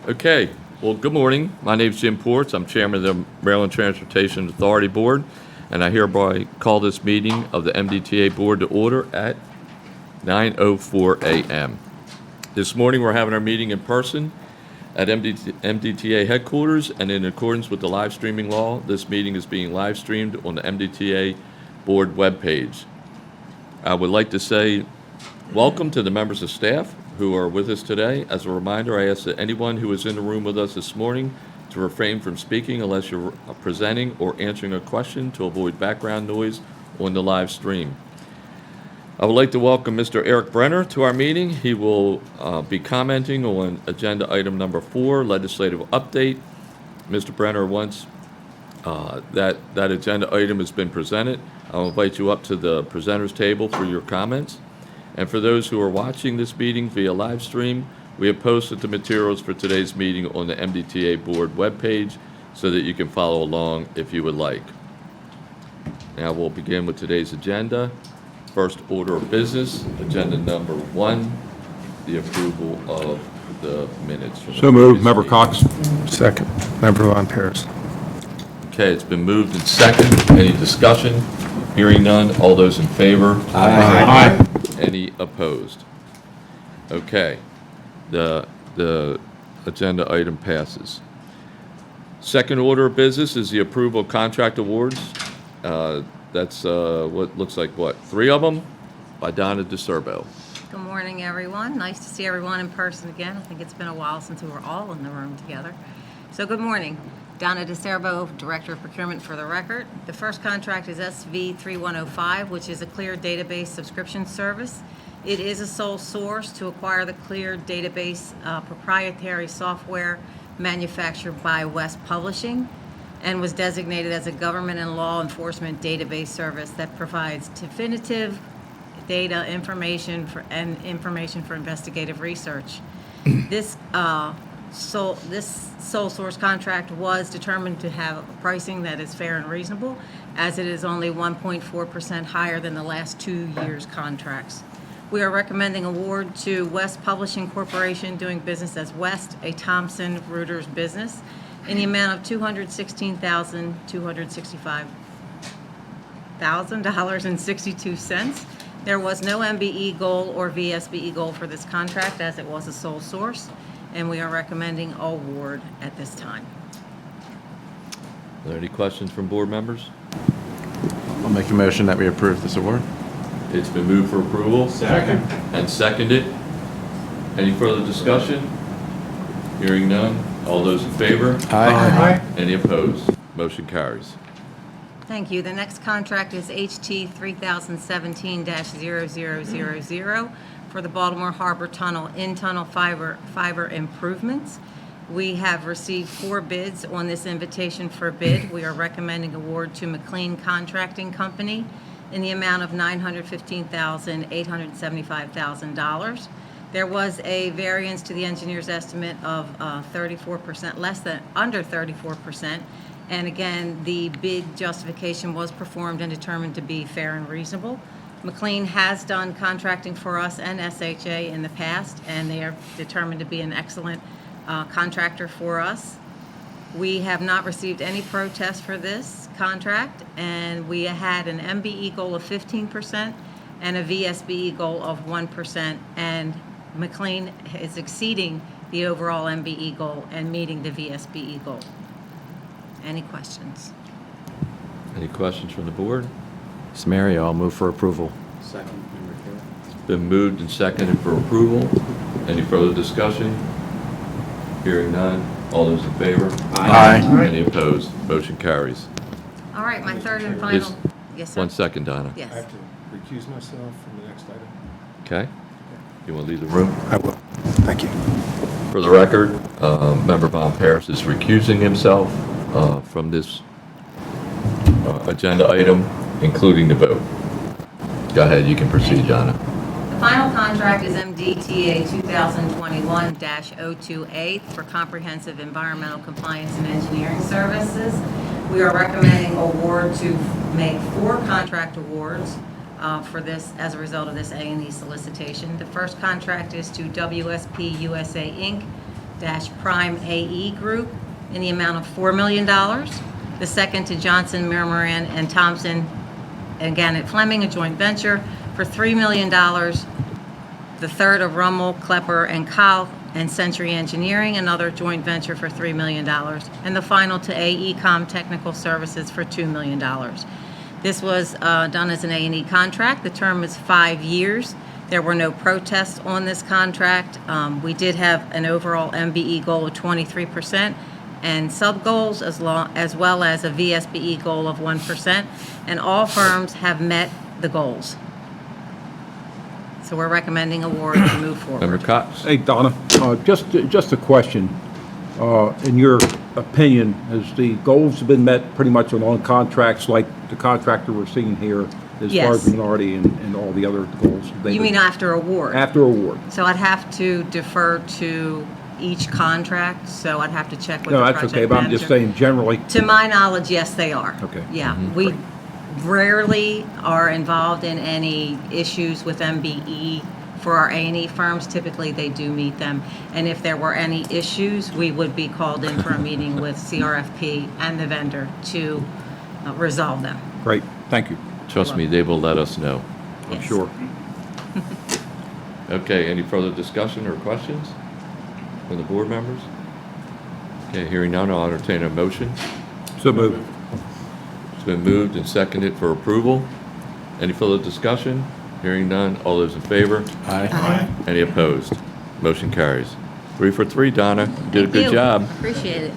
Okay, well, good morning. My name is Jim Ports. I'm chairman of the Maryland Transportation Authority Board, and I hereby call this meeting of the MDTA Board to order at 9:04 a.m. This morning, we're having our meeting in person at MDTA headquarters, and in accordance with the live streaming law, this meeting is being live streamed on the MDTA Board webpage. I would like to say welcome to the members of staff who are with us today. As a reminder, I ask that anyone who is in the room with us this morning to refrain from speaking unless you're presenting or answering a question to avoid background noise on the live stream. I would like to welcome Mr. Eric Brenner to our meeting. He will be commenting on agenda item number 4, legislative update. Mr. Brenner, once that agenda item has been presented, I'll invite you up to the presenters table for your comments. And for those who are watching this meeting via live stream, we have posted the materials for today's meeting on the MDTA Board webpage so that you can follow along if you would like. Now we'll begin with today's agenda. First order of business, agenda number 1, the approval of the minutes. So moved. Member meeting. Cox. Second. Member Von Paris. Okay, it's been moved and seconded. Any discussion? Hearing none. All those in favor? Aye. Any opposed? Okay, the agenda item passes. Second order of business is the approval of contract awards. That's what looks like, 3 of them by Donna DeCerbo. Good morning, everyone. Nice to see everyone in person again. I think it's been a while since we were all in the room together. So good morning. Donna DeCerbo, Director of Procurement for the record. The first contract is SV 3105, which is a Clear Database subscription service. It is a sole source to acquire the Clear Database proprietary software manufactured by West Publishing and was designated as a government and law enforcement database service that provides definitive data information for investigative research. This sole source contract was determined to have pricing that is fair and reasonable, as it is only 1.4% higher than the last 2 years' contracts. We are recommending award to West Publishing Corporation, doing business as West, a Thomson Reuters business, in the amount of $216,265.62. There was no MBE goal or VSBE goal for this contract, as it was a sole source, and we are recommending award at this time. Are there any questions from board members? I'll make a motion that we approve this award. It's been moved for approval. Second. And seconded. Any further discussion? Hearing none. All those in favor? Aye. Any opposed? Motion carries. Thank you. The next contract is HT 3017-0000 for the Baltimore Harbor Tunnel in-tunnel fiber improvements. We have received 4 bids on this invitation for bid. We are recommending award to McLean Contracting Company in the amount of $915,875,000. There was a variance to the engineer's estimate of 34%, under 34%. And again, the bid justification was performed and determined to be fair and reasonable. McLean has done contracting for us and SHA in the past, and they are determined to be an excellent contractor for us. We have not received any protests for this contract, and we had an MBE goal of 15% and a VSBE goal of 1%, and McLean is exceeding the overall MBE goal and meeting the VSBE goal. Any questions? Any questions from the board? Ms. Mary, I'll move for approval. Second. It's been moved and seconded for approval. Any further discussion? Hearing none. All those in favor? Aye. Any opposed? Motion carries. All right, my third and final. Is- Yes, sir. 1 second, Donna. Yes. I have to recuse myself from the next item. Okay? You want to leave the room? I will. Thank you. For the record, Member Von Paris is recusing himself from this agenda item, including the vote. Go ahead, you can proceed, Donna. The final contract is MDTA 2021-02A for comprehensive environmental compliance and engineering services. We are recommending award to make 4 contract awards for this as a result of this A&E solicitation. The first contract is to WSP USA Inc., Prime AE Group in the amount of $4 million. The second to Johnson, Mirmoran, and Thompson and Gannett Fleming, a joint venture, for $3 million. The third of Rummel, Klepper, and Kyle and Century Engineering, another joint venture for $3 million. And the final to AECom Technical Services for $2 million. This was done as an A&E contract. The term is 5 years. There were no protests on this contract. We did have an overall MBE goal of 23% and sub-goals as well as a VSBE goal of 1%, and all firms have met the goals. So we're recommending award to move Member forward. Cox? Hey, Donna, just a question. In your opinion, has the goals been met pretty much on all contracts like the contractor we're seeing here as far as Yes. minority and all the other goals? You mean after award? After award? So I'd have to defer to each contract, so I'd have to check with the No, project that's okay, but I'm just manager. saying generally. To my knowledge, yes, they are. Okay. Yeah, we rarely are involved in any issues with MBE for our A&E firms. Typically, they do meet them. And if there were any issues, we would be called in for a meeting with CRFP and the vendor to resolve them. Great, thank you. Trust me, they will let us know. I'm Yes. sure. Okay, any further discussion or questions from the board members? Okay, hearing none, I'll entertain a motion. So moved. It's been moved and seconded for approval. Any further discussion? Hearing none, all those in favor? Aye. Any opposed? Motion carries. 3 for 3, Donna. You did a Thank good you. job. Appreciate it.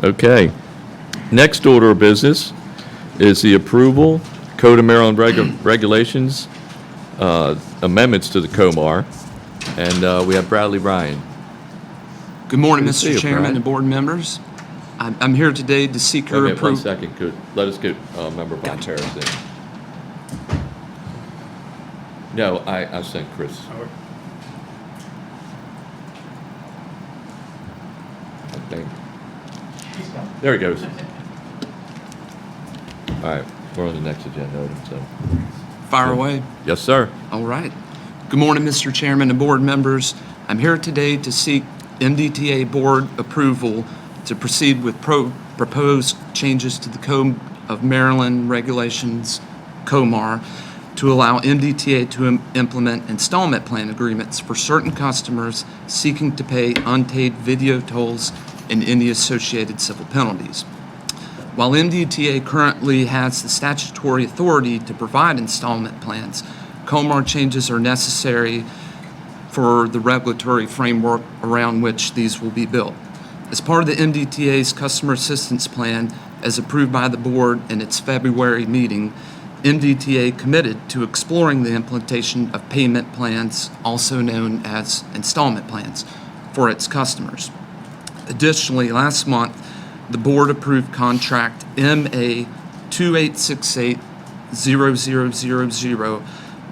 Okay. Next order of business is the approval, Code of Maryland Regulations, amendments to the COMAR. And we have Bradley Ryan. Good morning, Good to see Mr. you, Chairman Brian. and board members. I'm here today to seek Wait a your minute, one approval. second. Let us get Member Gotcha. Bonnie in. No, I sent Chris. I think. There he goes. All right, we're on the next agenda item, so. Fire away. Yes, sir. All right. Good morning, Mr. Chairman and board members. I'm here today to seek MDTA board approval to proceed with proposed changes to the Code of Maryland Regulations, COMAR, to allow MDTA to implement installment plan agreements for certain customers seeking to pay unpaid video tolls and any associated civil penalties. While MDTA currently has the statutory authority to provide installment plans, COMAR changes are necessary for the regulatory framework around which these will be built. As part of the MDTA's Customer Assistance Plan, as approved by the board in its February meeting, MDTA committed to exploring the implementation of payment plans, also known as installment plans, for its customers. Additionally, last month, the board approved contract MA 2868-0000,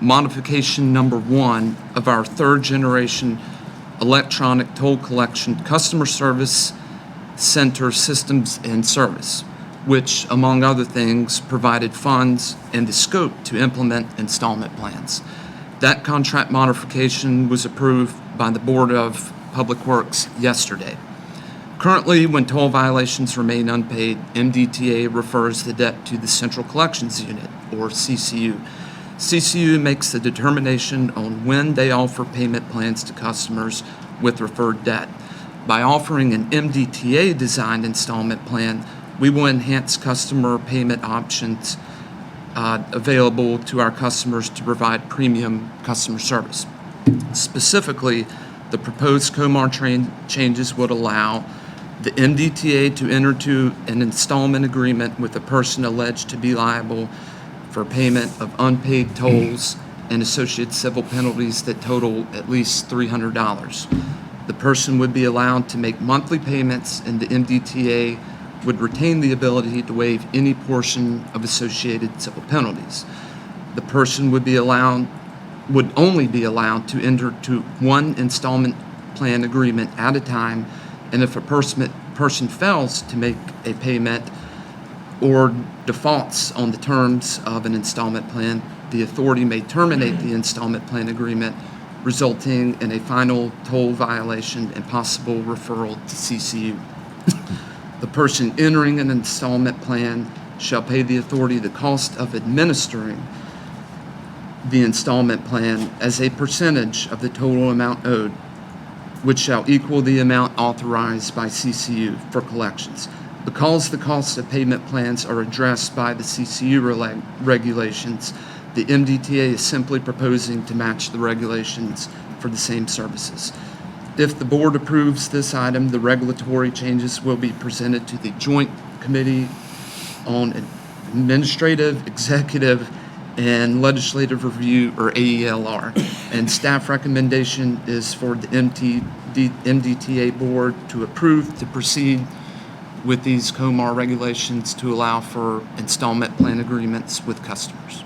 modification number 1 of our third generation electronic toll collection customer service center systems and service, which, among other things, provided funds and the scope to implement installment plans. That contract modification was approved by the Board of Public Works yesterday. Currently, when toll violations remain unpaid, MDTA refers the debt to the Central Collections Unit, or CCU. CCU makes the determination on when they offer payment plans to customers with referred debt. By offering an MDTA-designed installment plan, we will enhance customer payment options available to our customers to provide premium customer service. Specifically, the proposed COMAR changes would allow the MDTA to enter into an installment agreement with a person alleged to be liable for payment of unpaid tolls and associated civil penalties that total at least $300. The person would be allowed to make monthly payments, and the MDTA would retain the ability to waive any portion of associated civil penalties. The person would only be allowed to enter into one installment plan agreement at a time, and if a person fails to make a payment or defaults on the terms of an installment plan, the authority may terminate the installment plan agreement resulting in a final toll violation and possible referral to CCU. The person entering an installment plan shall pay the authority the cost of administering the installment plan as a percentage of the total amount owed, which shall equal the amount authorized by CCU for collections. Because the costs of payment plans are addressed by the CCU regulations, the MDTA is simply proposing to match the regulations for the same services. If the board approves this item, the regulatory changes will be presented to the Joint Committee on Administrative, Executive, and Legislative Review, or AELR. And staff recommendation is for the MDTA board to approve to proceed with these COMAR regulations to allow for installment plan agreements with customers.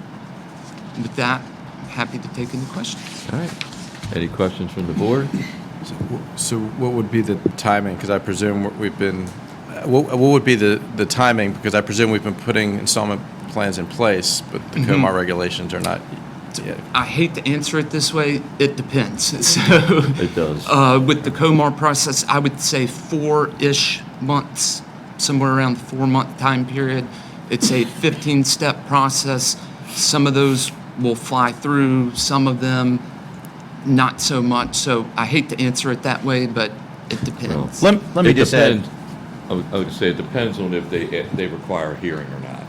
With that, I'm happy to take any questions. All right. Any questions from the board? So what would be the timing? Because I presume we've been, what would be the timing? Because I presume we've been putting installment plans in place, but the COMAR regulations are not yet. I hate to answer it this way. It depends. So It does. with the COMAR process, I would say 4-ish months, somewhere around the 4-month time period. It's a 15-step process. Some of those will fly through, some of them not so much. So I hate to answer it that way, but it depends. Let me It just add, depends. I would say it depends on if they require a hearing or not.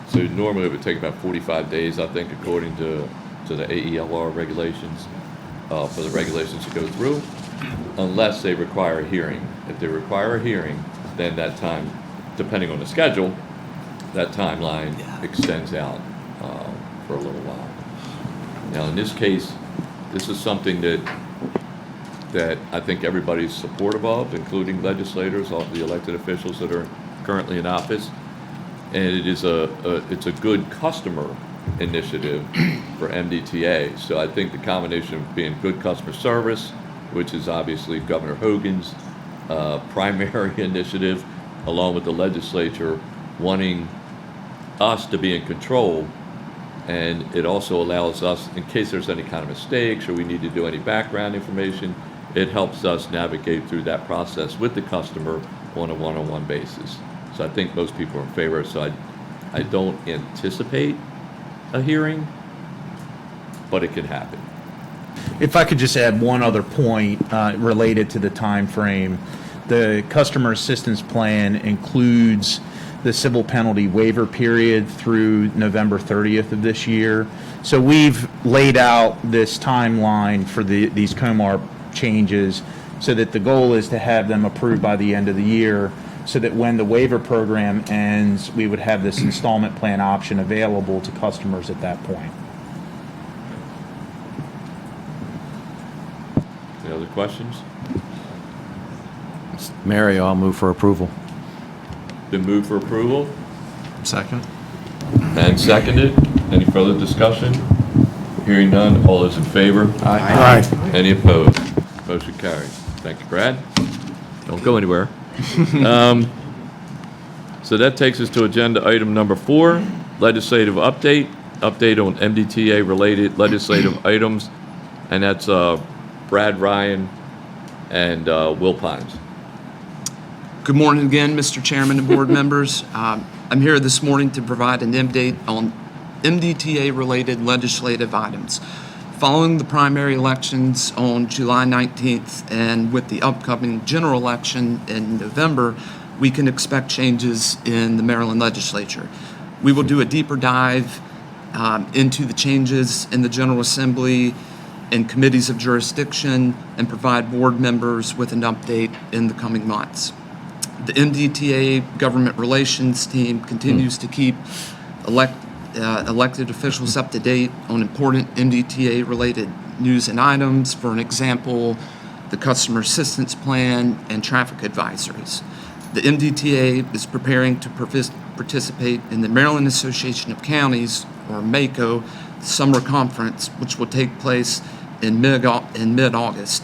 So normally it would take about 45 days, I think, according to the AELR regulations, for the regulations to go through, unless they require a hearing. If they require a hearing, then that time, depending on the schedule, that timeline extends out for a little while. Now, in this case, this is something that I think everybody's supportive of, including legislators, all the elected officials that are currently in office. And it is it's a good customer initiative for MDTA. So I think the combination of being good customer service, which is obviously Governor Hogan's primary initiative, along with the legislature wanting us to be in control, and it also allows us, in case there's any kind of mistakes or we need to do any background information, it helps us navigate through that process with the customer on a one-on-one basis. So I think most people are in favor. So I don't anticipate a hearing, but it can happen. If I could just add one other point related to the time frame. The customer assistance plan includes the civil penalty waiver period through November 30th of this year. So we've laid out this timeline for these COMAR changes so that the goal is to have them approved by the end of the year, so that when the waiver program ends, we would have this installment plan option available to customers at that point. Any other questions? Mario, I'll move for approval. Been moved for approval Second? and seconded. Any further discussion? Hearing none, all those in favor? Aye. Any opposed? Motion carries. Thank you, Brad. Don't go anywhere. So that takes us to agenda item number 4, legislative update on MDTA-related legislative items, and that's Brad Ryan and Will Pines. Good morning again, Mr. Chairman and board members. I'm here this morning to provide an update on MDTA-related legislative items. Following the primary elections on July 19th and with the upcoming general election in November, we can expect changes in the Maryland legislature. We will do a deeper dive into the changes in the General Assembly and committees of jurisdiction and provide board members with an update in the coming months. The MDTA government relations team continues to keep elected officials up to date on important MDTA-related news and items. For an example, the customer assistance plan and traffic advisories. The MDTA is preparing to participate in the Maryland Association of Counties, or MACO, summer conference, which will take place in mid-August.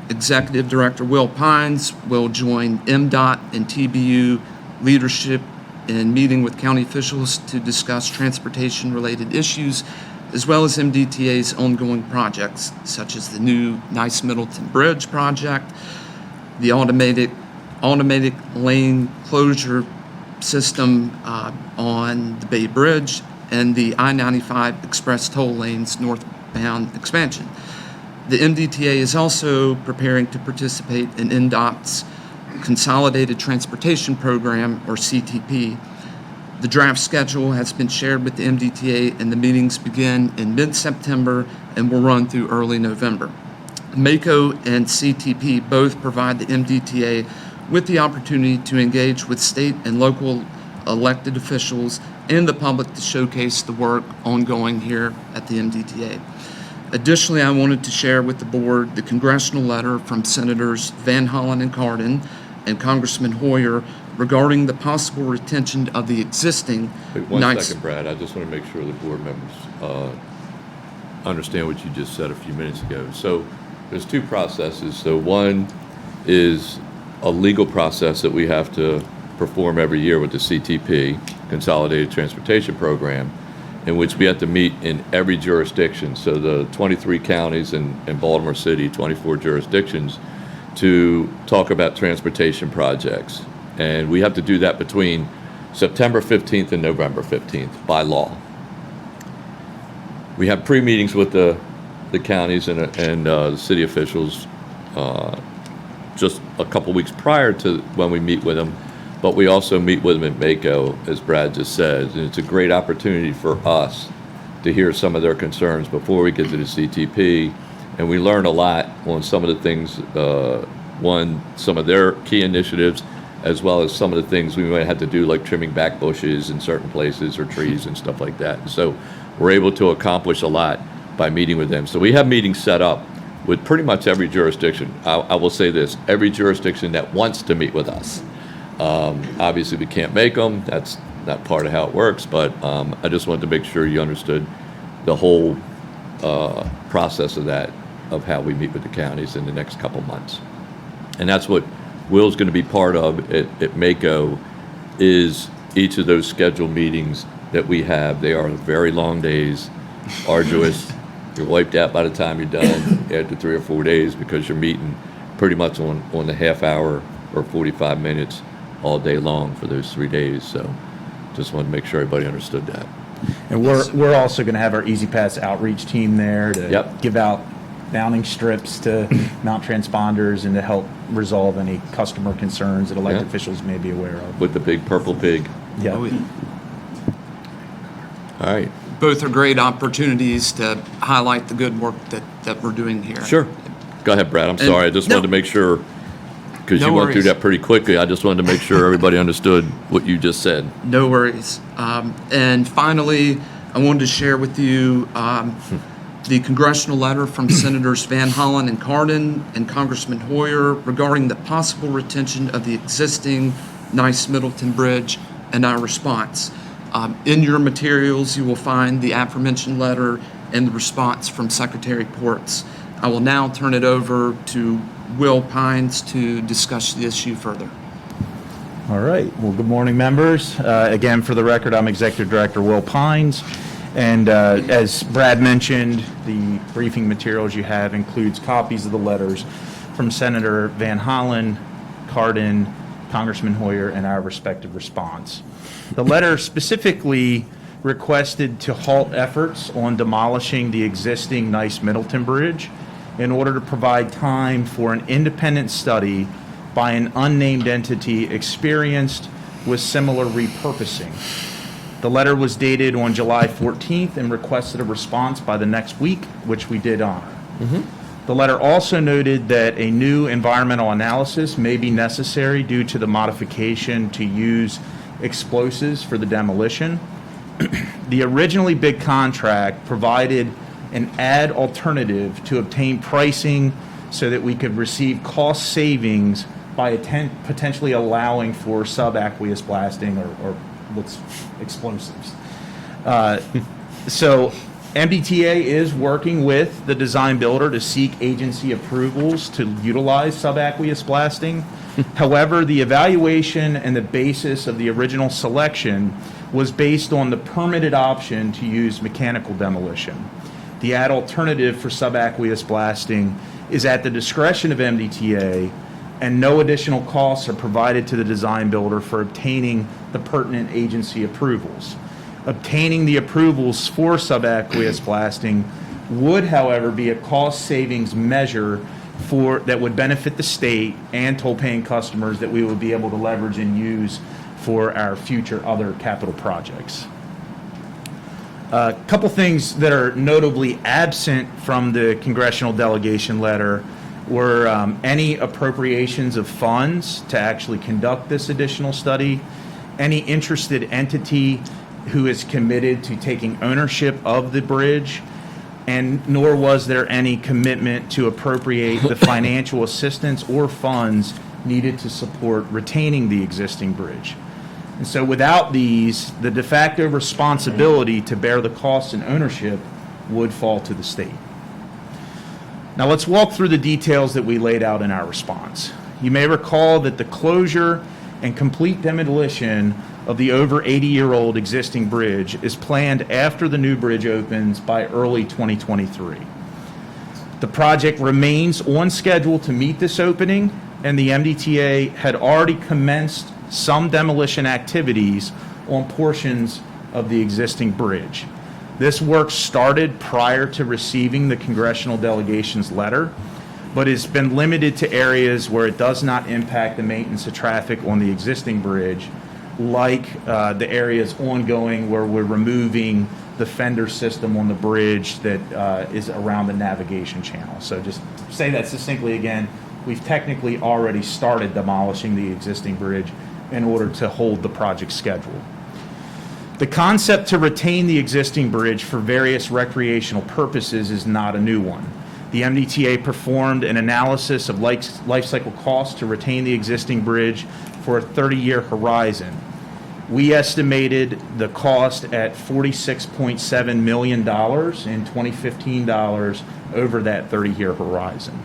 Executive Director Will Pines will join MDOT and TBU leadership in meeting with county officials to discuss transportation-related issues as well as MDTA's ongoing projects, such as the new Nice Middleton Bridge project, the automatic lane closure system on the Bay Bridge, and the I-95 express toll lanes northbound expansion. The MDTA is also preparing to participate in NDOT's Consolidated Transportation Program, or CTP. The draft schedule has been shared with the MDTA, and the meetings begin in mid-September and will run through early November. MACO and CTP both provide the MDTA with the opportunity to engage with state and local elected officials and the public to showcase the work ongoing here at the MDTA. Additionally, I wanted to share with the board the congressional letter from Senators Van Hollen and Cardin and Congressman Hoyer regarding the possible retention of the existing Wait, one second, Brad. I just want to make sure the board members understand what you just said a few minutes ago. So there's two processes. So one is a legal process that we have to perform every year with the CTP, Consolidated Transportation Program, in which we have to meet in every jurisdiction. So the 23 counties in Baltimore City, 24 jurisdictions, to talk about transportation projects. And we have to do that between September 15th and November 15th by law. We have pre-meetings with the counties and the city officials just a couple weeks prior to when we meet with them, but we also meet with them at MACO, as Brad just said, and it's a great opportunity for us to hear some of their concerns before we get to the CTP, and we learn a lot on some of the things, some of their key initiatives, as well as some of the things we might have to do, like trimming back bushes in certain places or trees and stuff like that. So we're able to accomplish a lot by meeting with them. So we have meetings set up with pretty much every jurisdiction. I will say this, every jurisdiction that wants to meet with us. Obviously, we can't make them. That's not part of how it works, but I just wanted to make sure you understood the whole process of that, of how we meet with the counties in the next couple months. And that's what Will's going to be part of at MACO, is each of those scheduled meetings that we have. They are very long days, arduous. You're wiped out by the time you're done after 3 or 4 days, because you're meeting pretty much on the half hour or 45 minutes all day long for those 3 days. So just wanted to make sure everybody understood that. And we're also going to have our Easy Pass outreach team there to Yep. give out mounting strips to mount transponders and to help resolve any customer concerns that elected Yeah. officials may be aware of. With the big purple pig. Yeah. Oh, yeah. All right. Both are great opportunities to highlight the good work that we're doing here. Sure. Go ahead, Brad. I'm sorry. I just wanted to make sure, because No you went through worries. that pretty quickly. I just wanted to make sure everybody understood what you just said. No worries. And finally, I wanted to share with you the congressional letter from Senators Van Hollen and Cardin and Congressman Hoyer regarding the possible retention of the existing Nice Middleton Bridge and our response. In your materials, you will find the aforementioned letter and the response from Secretary Ports. I will now turn it over to Will Pines to discuss the issue further. All right. Well, good morning, members. Again, for the record, I'm Executive Director Will Pines. And as Brad mentioned, the briefing materials you have includes copies of the letters from Senator Van Hollen, Cardin, Congressman Hoyer, and our respective response. The letter specifically requested to halt efforts on demolishing the existing Nice Middleton Bridge in order to provide time for an independent study by an unnamed entity experienced with similar repurposing. The letter was dated on July 14th and requested a response by the next week, which we did honor. The letter also noted that a new environmental analysis may be necessary due to the modification to use explosives for the demolition. The originally bid contract provided an ad alternative to obtain pricing so that we could receive cost savings by potentially allowing for subaqueous blasting or what's explosives. So MDTA is working with the design builder to seek agency approvals to utilize subaqueous blasting. However, the evaluation and the basis of the original selection was based on the permitted option to use mechanical demolition. The add alternative for subaqueous blasting is at the discretion of MDTA, and no additional costs are provided to the design builder for obtaining the pertinent agency approvals. Obtaining the approvals for subaqueous blasting would, however, be a cost savings measure that would benefit the state and toll-paying customers that we would be able to leverage and use for our future other capital projects. A couple things that are notably absent from the congressional delegation letter were any appropriations of funds to actually conduct this additional study, any interested entity who is committed to taking ownership of the bridge, and nor was there any commitment to appropriate the financial assistance or funds needed to support retaining the existing bridge. And so without these, the de facto responsibility to bear the costs and ownership would fall to the state. Now let's walk through the details that we laid out in our response. You may recall that the closure and complete demolition of the over 80-year-old existing bridge is planned after the new bridge opens by early 2023. The project remains on schedule to meet this opening, and the MDTA had already commenced some demolition activities on portions of the existing bridge. This work started prior to receiving the congressional delegation's letter, but has been limited to areas where it does not impact the maintenance of traffic on the existing bridge, like the areas ongoing where we're removing the fender system on the bridge that is around the navigation channel. So just say that succinctly again, we've technically already started demolishing the existing bridge in order to hold the project schedule. The concept to retain the existing bridge for various recreational purposes is not a new one. The MDTA performed an analysis of life cycle costs to retain the existing bridge for a 30-year horizon. We estimated the cost at $46.7 million in 2015 dollars over that 30-year horizon.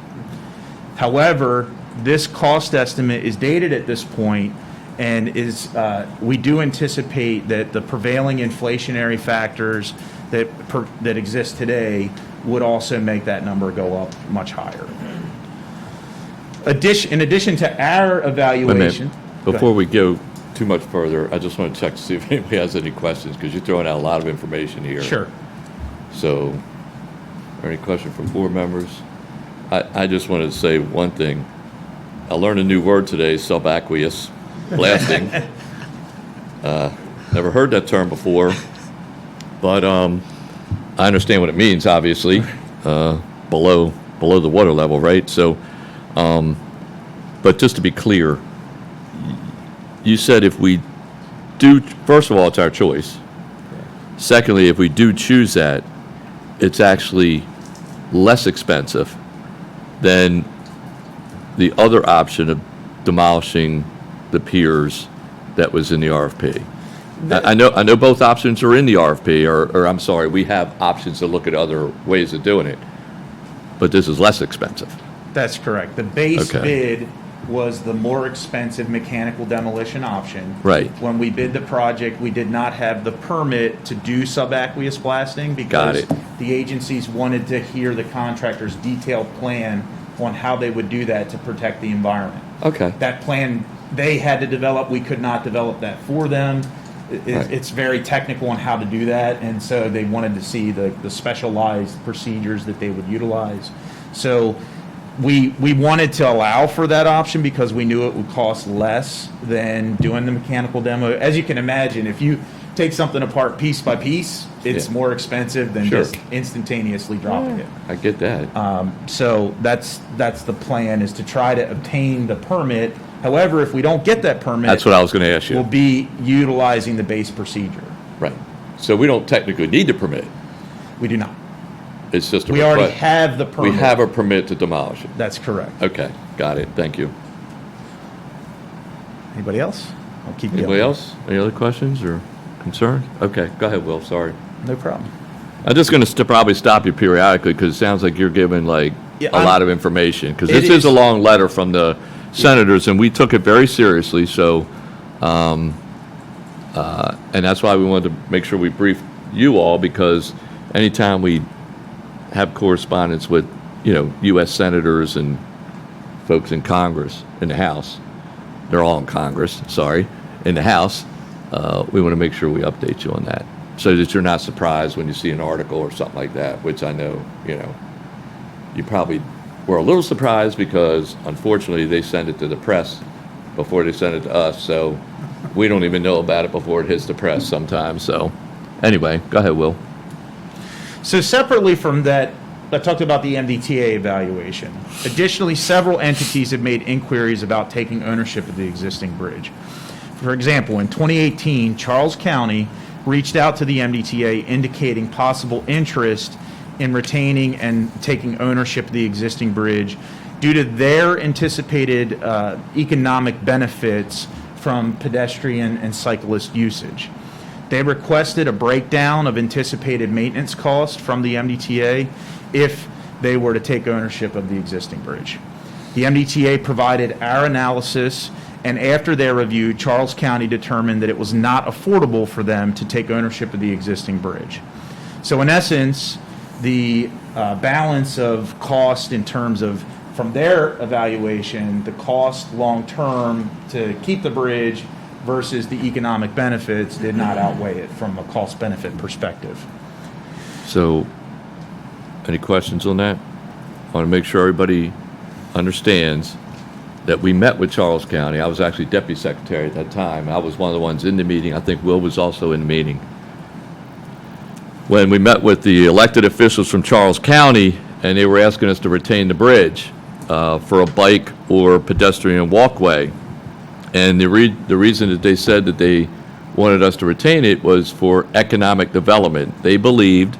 However, this cost estimate is dated at this point, and we do anticipate that the prevailing inflationary factors that exist today would also make that number go up much higher. In addition to our evaluation... Before we go too much further, I just want to check to see if anybody has any questions, because you're throwing out a lot of information here. Sure. So, are any questions from board members? I just wanted to say one thing. I learned a new word today, subaqueous blasting. Never heard that term before, but I understand what it means, obviously, below the water level, right? So, but just to be clear, you said if we do, first of all, it's our choice. Secondly, if we do choose that, it's actually less expensive than the other option of demolishing the piers that was in the RFP. I know both options are in the RFP, or I'm sorry, we have options to look at other ways of doing it, but this is less expensive. That's correct. The base Okay. bid was the more expensive mechanical demolition option. Right. When we bid the project, we did not have the permit to do subaqueous blasting Got because it. the agencies wanted to hear the contractor's detailed plan on how they would do that to protect the environment. Okay. That plan they had to develop, we could not develop that for them. Right. It's very technical on how to do that, and so they wanted to see the specialized procedures that they would utilize. So we wanted to allow for that option because we knew it would cost less than doing the mechanical demo. As you can imagine, if you take something apart piece by piece, it's Yeah. more expensive than Sure. just instantaneously dropping it. I get that. So that's the plan, is to try to obtain the permit. However, if we don't get that permit, That's what I was going to ask we'll you. be utilizing the base procedure. Right. So we don't technically need the permit. We do not. It's just a We already request. have the We permit. have a permit to demolish it. That's correct. Okay, got it. Thank you. Anybody else? I'll keep going. Anybody else? Any other questions or concerns? Okay, go ahead, Will. Sorry. No problem. I'm just going to probably stop you periodically because it sounds like you're giving like Yeah, a lot of information. Because It this is a is. long letter from the senators, and we took it very seriously. So And that's why we wanted to make sure we briefed you all, because anytime we have correspondence with, U.S. senators and folks in Congress, in the House, they're all in Congress, sorry, in the House, we want to make sure we update you on that, so that you're not surprised when you see an article or something like that, which I know, you probably were a little surprised, because unfortunately they send it to the press before they send it to us, so we don't even know about it before it hits the press sometimes. So anyway, go ahead, Will. So separately from that, I talked about the MDTA evaluation. Additionally, several entities have made inquiries about taking ownership of the existing bridge. For example, in 2018, Charles County reached out to the MDTA indicating possible interest in retaining and taking ownership of the existing bridge due to their anticipated economic benefits from pedestrian and cyclist usage. They requested a breakdown of anticipated maintenance costs from the MDTA if they were to take ownership of the existing bridge. The MDTA provided our analysis, and after their review, Charles County determined that it was not affordable for them to take ownership of the existing bridge. So in essence, the balance of cost in terms of, from their evaluation, the cost long-term to keep the bridge versus the economic benefits did not outweigh it from a cost-benefit perspective. So, any questions on that? I want to make sure everybody understands that we met with Charles County. I was actually deputy secretary at that time. I was one of the ones in the meeting. I think Will was also in the meeting. When we met with the elected officials from Charles County, and they were asking us to retain the bridge for a bike or pedestrian walkway. And the reason that they said that they wanted us to retain it was for economic development. They believed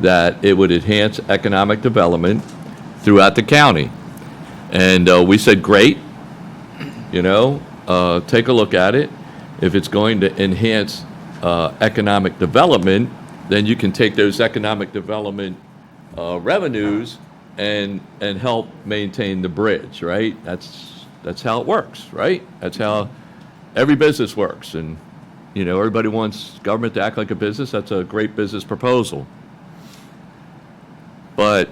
that it would enhance economic development throughout the county. And we said, great, take a look at it. If it's going to enhance economic development, then you can take those economic development revenues and help maintain the bridge, right? That's how it works, right? That's how every business works. And, everybody wants government to act like a business. That's a great business proposal. But,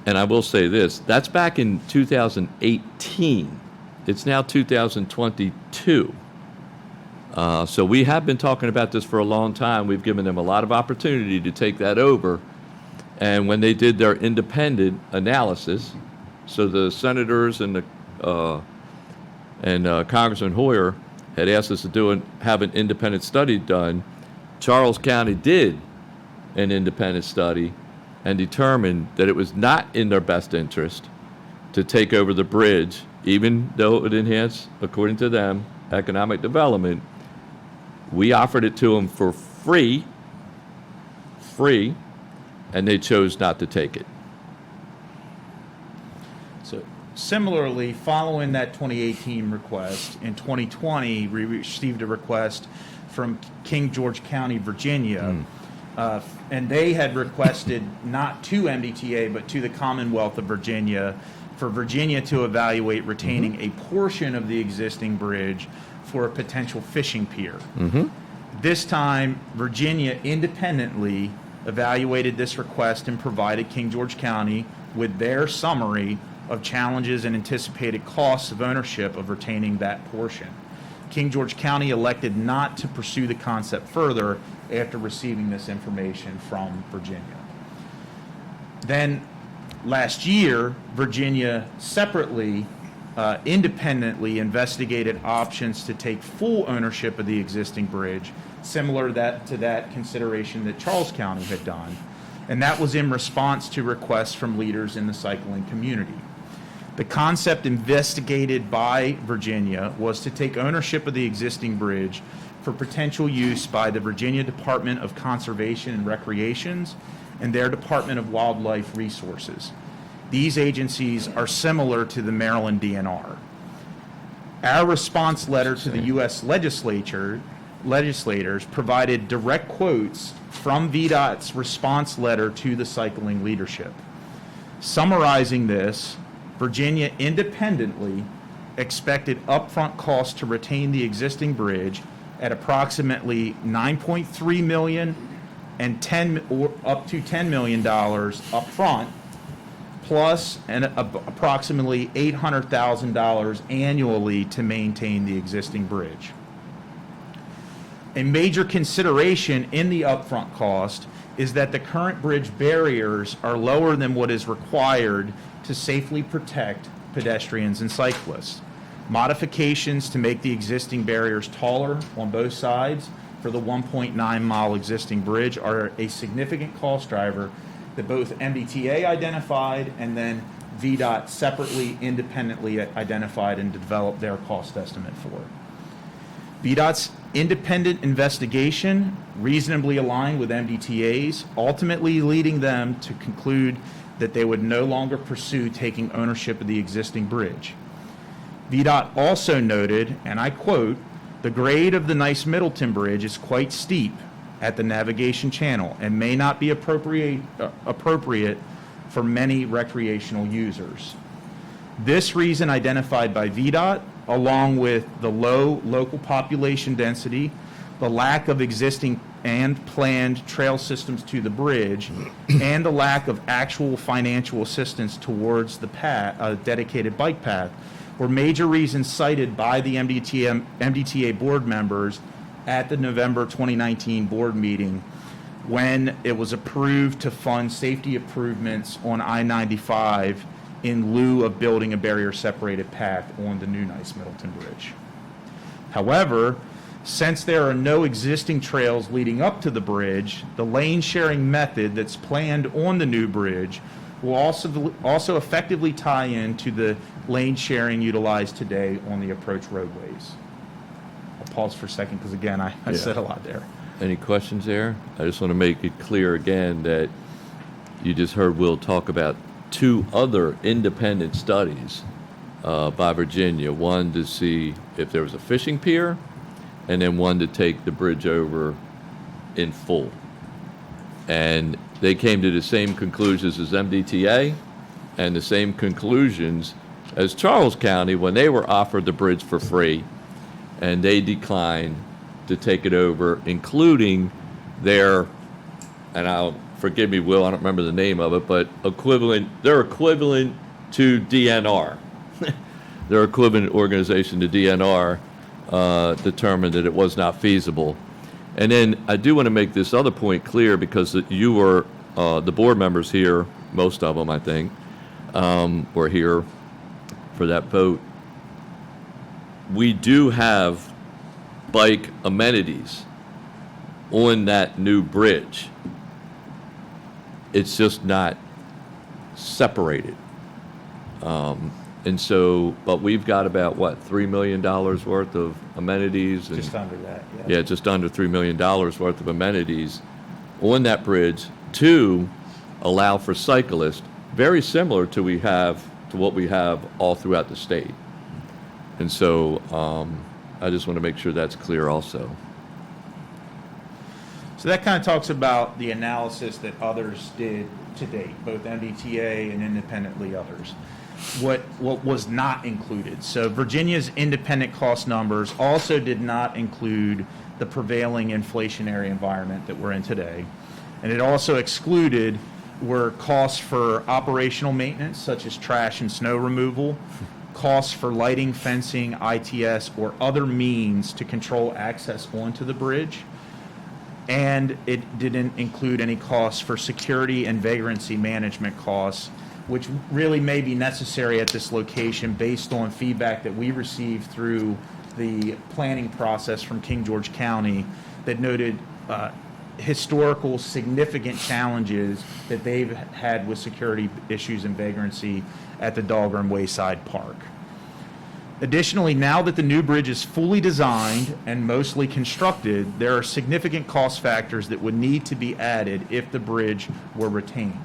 and I will say this, that's back in 2018. It's now 2022. So we have been talking about this for a long time. We've given them a lot of opportunity to take that over. And when they did their independent analysis, so the senators and Congressman Hoyer had asked us to have an independent study done. Charles County did an independent study and determined that it was not in their best interest to take over the bridge, even though it would enhance, according to them, economic development. We offered it to them for free, and they chose not to take it. So similarly, following that 2018 request, in 2020, we received a request from King George County, Virginia, and they had requested not to MDTA, but to the Commonwealth of Virginia, for Virginia to evaluate retaining a portion of the existing bridge for a potential fishing pier. This time, Virginia independently evaluated this request and provided King George County with their summary of challenges and anticipated costs of ownership of retaining that portion. King George County elected not to pursue the concept further after receiving this information from Virginia. Then last year, Virginia separately, independently investigated options to take full ownership of the existing bridge, similar to that consideration that Charles County had done. And that was in response to requests from leaders in the cycling community. The concept investigated by Virginia was to take ownership of the existing bridge for potential use by the Virginia Department of Conservation and Recreations and their Department of Wildlife Resources. These agencies are similar to the Maryland DNR. Our response letter to the U.S. legislators provided direct quotes from VDOT's response letter to the cycling leadership. Summarizing this, Virginia independently expected upfront costs to retain the existing bridge at approximately $9.3 million and up to $10 million upfront, plus approximately $800,000 annually to maintain the existing bridge. A major consideration in the upfront cost is that the current bridge barriers are lower than what is required to safely protect pedestrians and cyclists. Modifications to make the existing barriers taller on both sides for the 1.9-mile existing bridge are a significant cost driver that both MDTA identified and then VDOT separately, independently identified and developed their cost estimate for. VDOT's independent investigation reasonably aligned with MDTA's, ultimately leading them to conclude that they would no longer pursue taking ownership of the existing bridge. VDOT also noted, and I quote, "The grade of the Nice Middleton Bridge is quite steep at the navigation channel and may not be appropriate for many recreational users. This reason identified by VDOT, along with the low local population density, the lack of existing and planned trail systems to the bridge, and the lack of actual financial assistance towards the dedicated bike path, were major reasons cited by the MDTA board members at the November 2019 board meeting when it was approved to fund safety improvements on I-95 in lieu of building a barrier-separated path on the new Nice Middleton Bridge. However, since there are no existing trails leading up to the bridge, the lane sharing method that's planned on the new bridge will also effectively tie into the lane sharing utilized today on the approach roadways. I'll pause for a second because, again, I said a lot there. Any questions there? I just want to make it clear again that you just heard Will talk about two other independent studies by Virginia, one to see if there was a fishing pier, and then one to take the bridge over in full. And they came to the same conclusions as MDTA and the same conclusions as Charles County when they were offered the bridge for free, and they declined to take it over, including their, and forgive me, Will, I don't remember the name of it, but they're equivalent to DNR. Their equivalent organization to DNR determined that it was not feasible. And then I do want to make this other point clear because you were, the board members here, most of them I think, were here for that vote. We do have bike amenities on that new bridge. It's just not separated. And so, but we've got about, what, $3 million worth of amenities? Just under that, yeah. Yeah, just under $3 million worth of amenities on that bridge to allow for cyclists, very similar to what we have all throughout the state. And so I just want to make sure that's clear also. So that kind of talks about the analysis that others did to date, both MDTA and independently others. What was not included. So Virginia's independent cost numbers also did not include the prevailing inflationary environment that we're in today. And it also excluded were costs for operational maintenance, such as trash and snow removal, costs for lighting, fencing, ITS, or other means to control access onto the bridge. And it didn't include any costs for security and vagrancy management costs, which really may be necessary at this location based on feedback that we received through the planning process from King George County that noted historical significant challenges that they've had with security issues and vagrancy at the Dahlgren Wayside Park. Additionally, now that the new bridge is fully designed and mostly constructed, there are significant cost factors that would need to be added if the bridge were retained.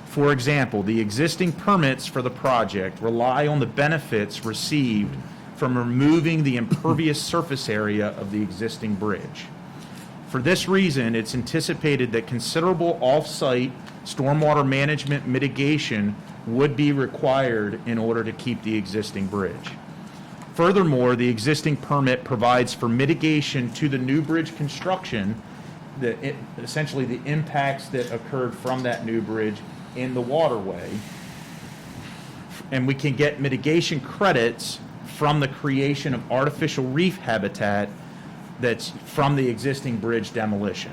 For example, the existing permits for the project rely on the benefits received from removing the impervious surface area of the existing bridge. For this reason, it's anticipated that considerable off-site stormwater management mitigation would be required in order to keep the existing bridge. Furthermore, the existing permit provides for mitigation to the new bridge construction, essentially the impacts that occurred from that new bridge in the waterway. And we can get mitigation credits from the creation of artificial reef habitat that's from the existing bridge demolition.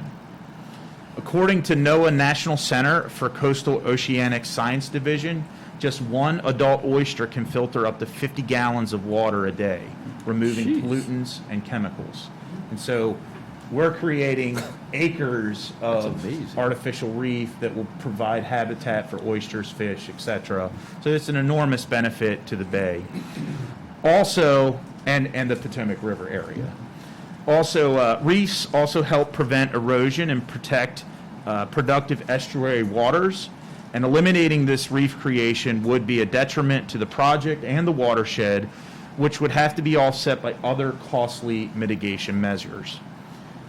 According to NOAA National Center for Coastal Oceanic Science Division, just one adult oyster can filter up to 50 gallons of water a day, removing Jeez. pollutants and chemicals. And so we're creating acres of amazing. artificial reef that will provide habitat for oysters, fish, etc. So it's an enormous benefit to the bay. Also, and the Potomac River area. Also, reefs also help prevent erosion and protect productive estuary waters. And eliminating this reef creation would be a detriment to the project and the watershed, which would have to be offset by other costly mitigation measures.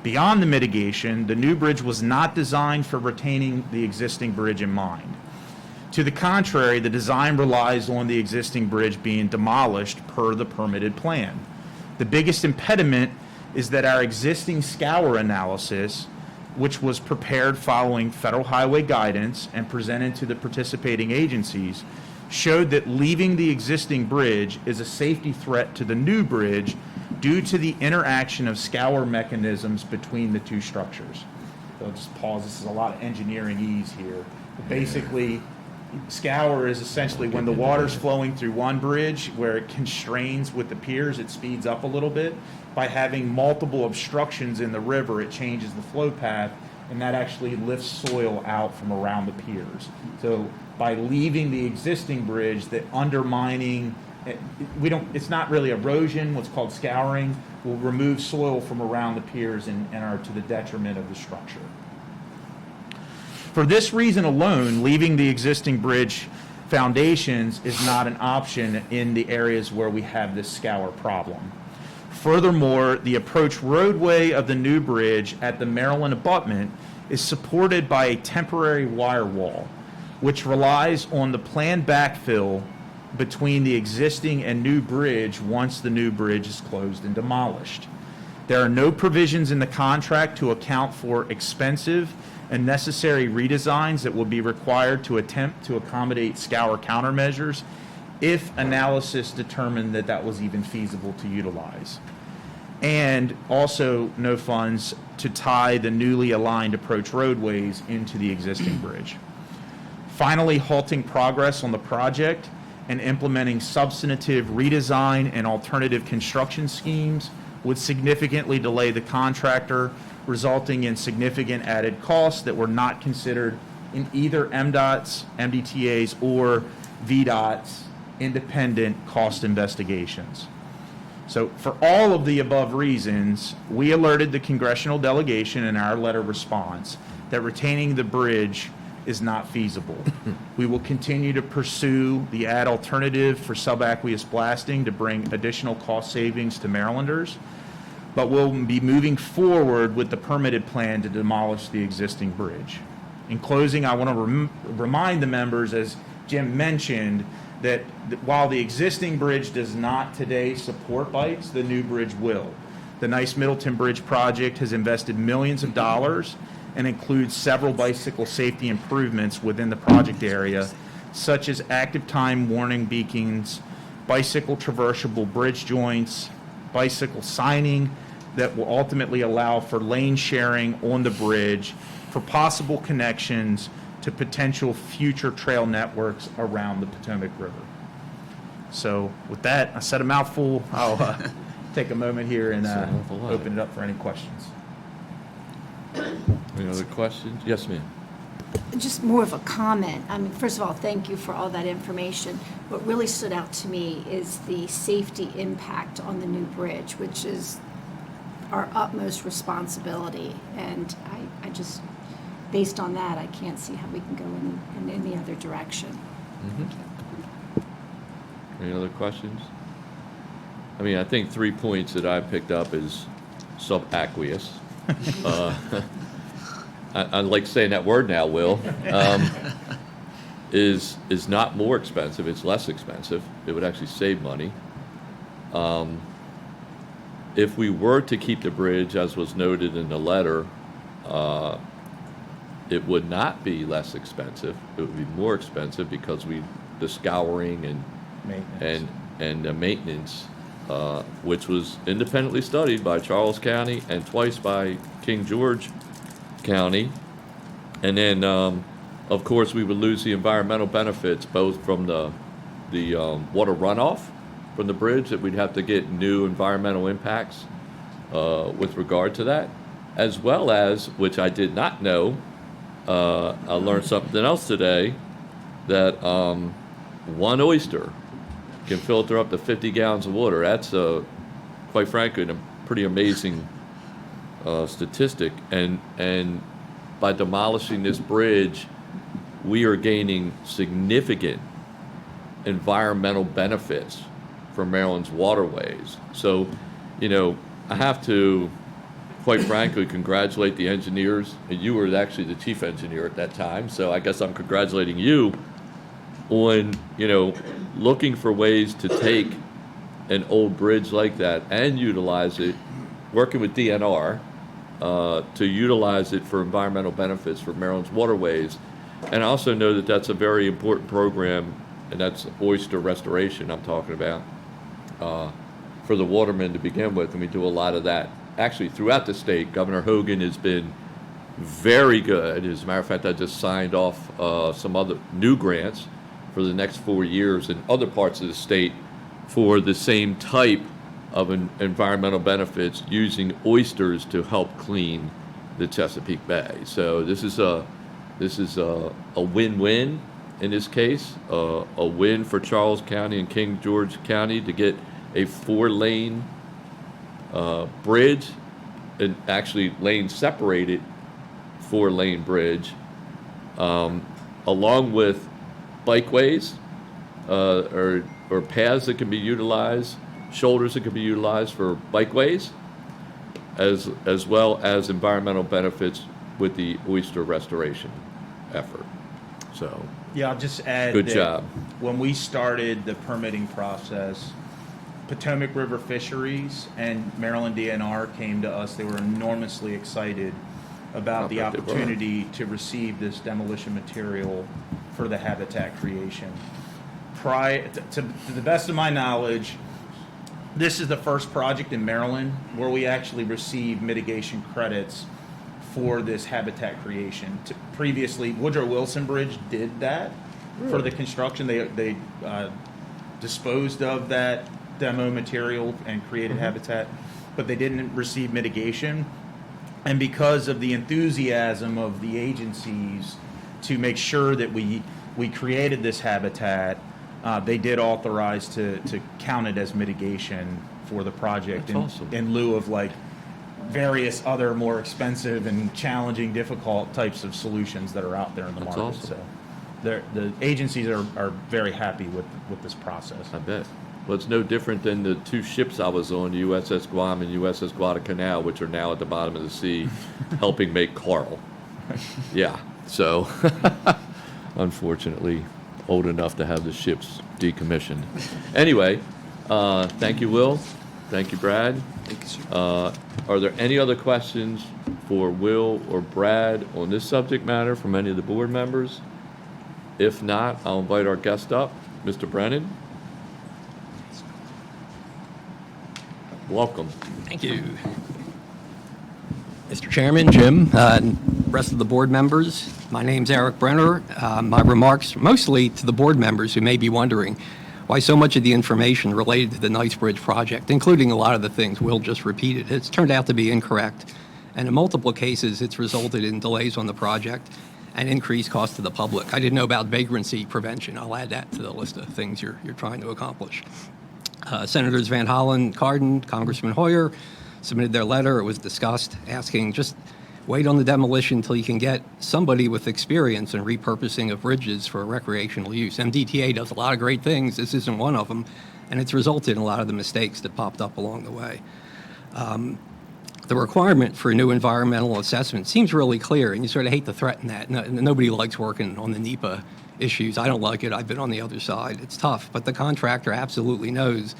Beyond the mitigation, the new bridge was not designed for retaining the existing bridge in mind. To the contrary, the design relies on the existing bridge being demolished per the permitted plan. The biggest impediment is that our existing scour analysis, which was prepared following federal highway guidance and presented to the participating agencies, showed that leaving the existing bridge is a safety threat to the new bridge due to the interaction of scour mechanisms between the two structures. So I'll just pause. This is a lot of engineering ease here. But basically, scour is essentially when the water's flowing through one bridge where it constrains with the piers, it speeds up a little bit. By having multiple obstructions in the river, it changes the flow path, and that actually lifts soil out from around the piers. So by leaving the existing bridge, that undermining, it's not really erosion, what's called scouring, will remove soil from around the piers and are to the detriment of the structure. For this reason alone, leaving the existing bridge foundations is not an option in the areas where we have this scour problem. Furthermore, the approach roadway of the new bridge at the Maryland abutment is supported by a temporary wire wall, which relies on the planned backfill between the existing and new bridge once the new bridge is closed and demolished. There are no provisions in the contract to account for expensive and necessary redesigns that will be required to attempt to accommodate scour countermeasures if analysis determined that that was even feasible to utilize. And also no funds to tie the newly aligned approach roadways into the existing bridge. Finally, halting progress on the project and implementing substantive redesign and alternative construction schemes would significantly delay the contractor, resulting in significant added costs that were not considered in either MDOT's, MDTA's, or VDOT's independent cost investigations. So for all of the above reasons, we alerted the congressional delegation in our letter response that retaining the bridge is not feasible. We will continue to pursue the ad alternative for subaqueous blasting to bring additional cost savings to Marylanders, but we'll be moving forward with the permitted plan to demolish the existing bridge. In closing, I want to remind the members, as Jim mentioned, that while the existing bridge does not today support bikes, the new bridge will. The Nice Middleton Bridge project has invested millions of dollars and includes several bicycle safety improvements within the project area, such as active time warning beacons, bicycle traversable bridge joints, bicycle signing that will ultimately allow for lane sharing on the bridge for possible connections to potential future trail networks around the Potomac River. So with that, I said a mouthful. I'll take a moment here and open it up for any questions. Any other questions? Yes, ma'am. Just more of a comment. I mean, first of all, thank you for all that information. What really stood out to me is the safety impact on the new bridge, which is our utmost responsibility. And I just, based on that, I can't see how we can go in any other direction. Any other questions? I mean, I think 3 points that I picked up is subaqueous. I like saying that word now, Will. Is not more expensive, it's less expensive. It would actually save money. If we were to keep the bridge, as was noted in the letter, it would not be less expensive. It would be more expensive because the scouring and the maintenance, which was independently studied by Charles County and twice by King George County. And then, of course, we would lose the environmental benefits, both from the water runoff from the bridge, that we'd have to get new environmental impacts with regard to that, as well as, which I did not know, I learned something else today, that one oyster can filter up to 50 gallons of water. That's, quite frankly, a pretty amazing statistic. And by demolishing this bridge, we are gaining significant environmental benefits for Maryland's waterways. So, I have to, quite frankly, congratulate the engineers. And you were actually the chief engineer at that time, so I guess I'm congratulating you on, looking for ways to take an old bridge like that and utilize it, working with DNR to utilize it for environmental benefits for Maryland's waterways. And I also know that that's a very important program, and that's oyster restoration I'm talking about, for the watermen to begin with, and we do a lot of that. Actually, throughout the state, Governor Hogan has been very good. As a matter of fact, I just signed off some other new grants for the next 4 years in other parts of the state for the same type of environmental benefits, using oysters to help clean the Chesapeake Bay. So this is a win-win in this case, a win for Charles County and King George County to get a 4-lane bridge, and actually lane separated 4-lane bridge, along with bikeways or paths that can be utilized, shoulders that can be utilized for bikeways, as well as environmental benefits with the oyster restoration effort. So, Yeah, I'll just add good that job. when we started the permitting process, Potomac River Fisheries and Maryland DNR came to us. They were enormously excited about the I bet they were. opportunity to receive this demolition material for the habitat creation. To the best of my knowledge, this is the first project in Maryland where we actually received mitigation credits for this habitat creation. Previously, Woodrow Wilson Bridge did that for the construction. They disposed of that demo material and created habitat, but they didn't receive mitigation. And because of the enthusiasm of the agencies to make sure that we created this habitat, they did authorize to count it as mitigation for the project. That's awesome. In lieu of various other more expensive and challenging, difficult types of solutions that are out there in the That's market. awesome. So the agencies are very happy with this process. I bet. Well, it's no different than the two ships I was on, USS Guam and USS Guadalcanal, which are now at the bottom of the sea, helping make coral. Yeah, so unfortunately, old enough to have the ships decommissioned. Anyway, thank you, Will. Thank you, Brad. Thank you, sir. Are there any other questions for Will or Brad on this subject matter from any of the board members? If not, I'll invite our guest up, Mr. Brennan. Welcome. Thank you. Mr. Chairman, Jim, and rest of the board members, my name's Eric Brenner. My remarks mostly to the board members who may be wondering why so much of the information related to the Knightsbridge project, including a lot of the things Will just repeated, it's turned out to be incorrect. And in multiple cases, it's resulted in delays on the project and increased cost to the public. I didn't know about vagrancy prevention. I'll add that to the list of things you're trying to accomplish. Senators Van Hollen, Cardin, Congressman Hoyer submitted their letter. It was discussed, asking just wait on the demolition until you can get somebody with experience in repurposing of bridges for recreational use. MDTA does a lot of great things. This isn't one of them, and it's resulted in a lot of the mistakes that popped up along the way. The requirement for a new environmental assessment seems really clear, and you sort of hate to threaten that. Nobody likes working on the NEPA issues. I don't like it. I've been on the other side. It's tough, but the contractor absolutely knows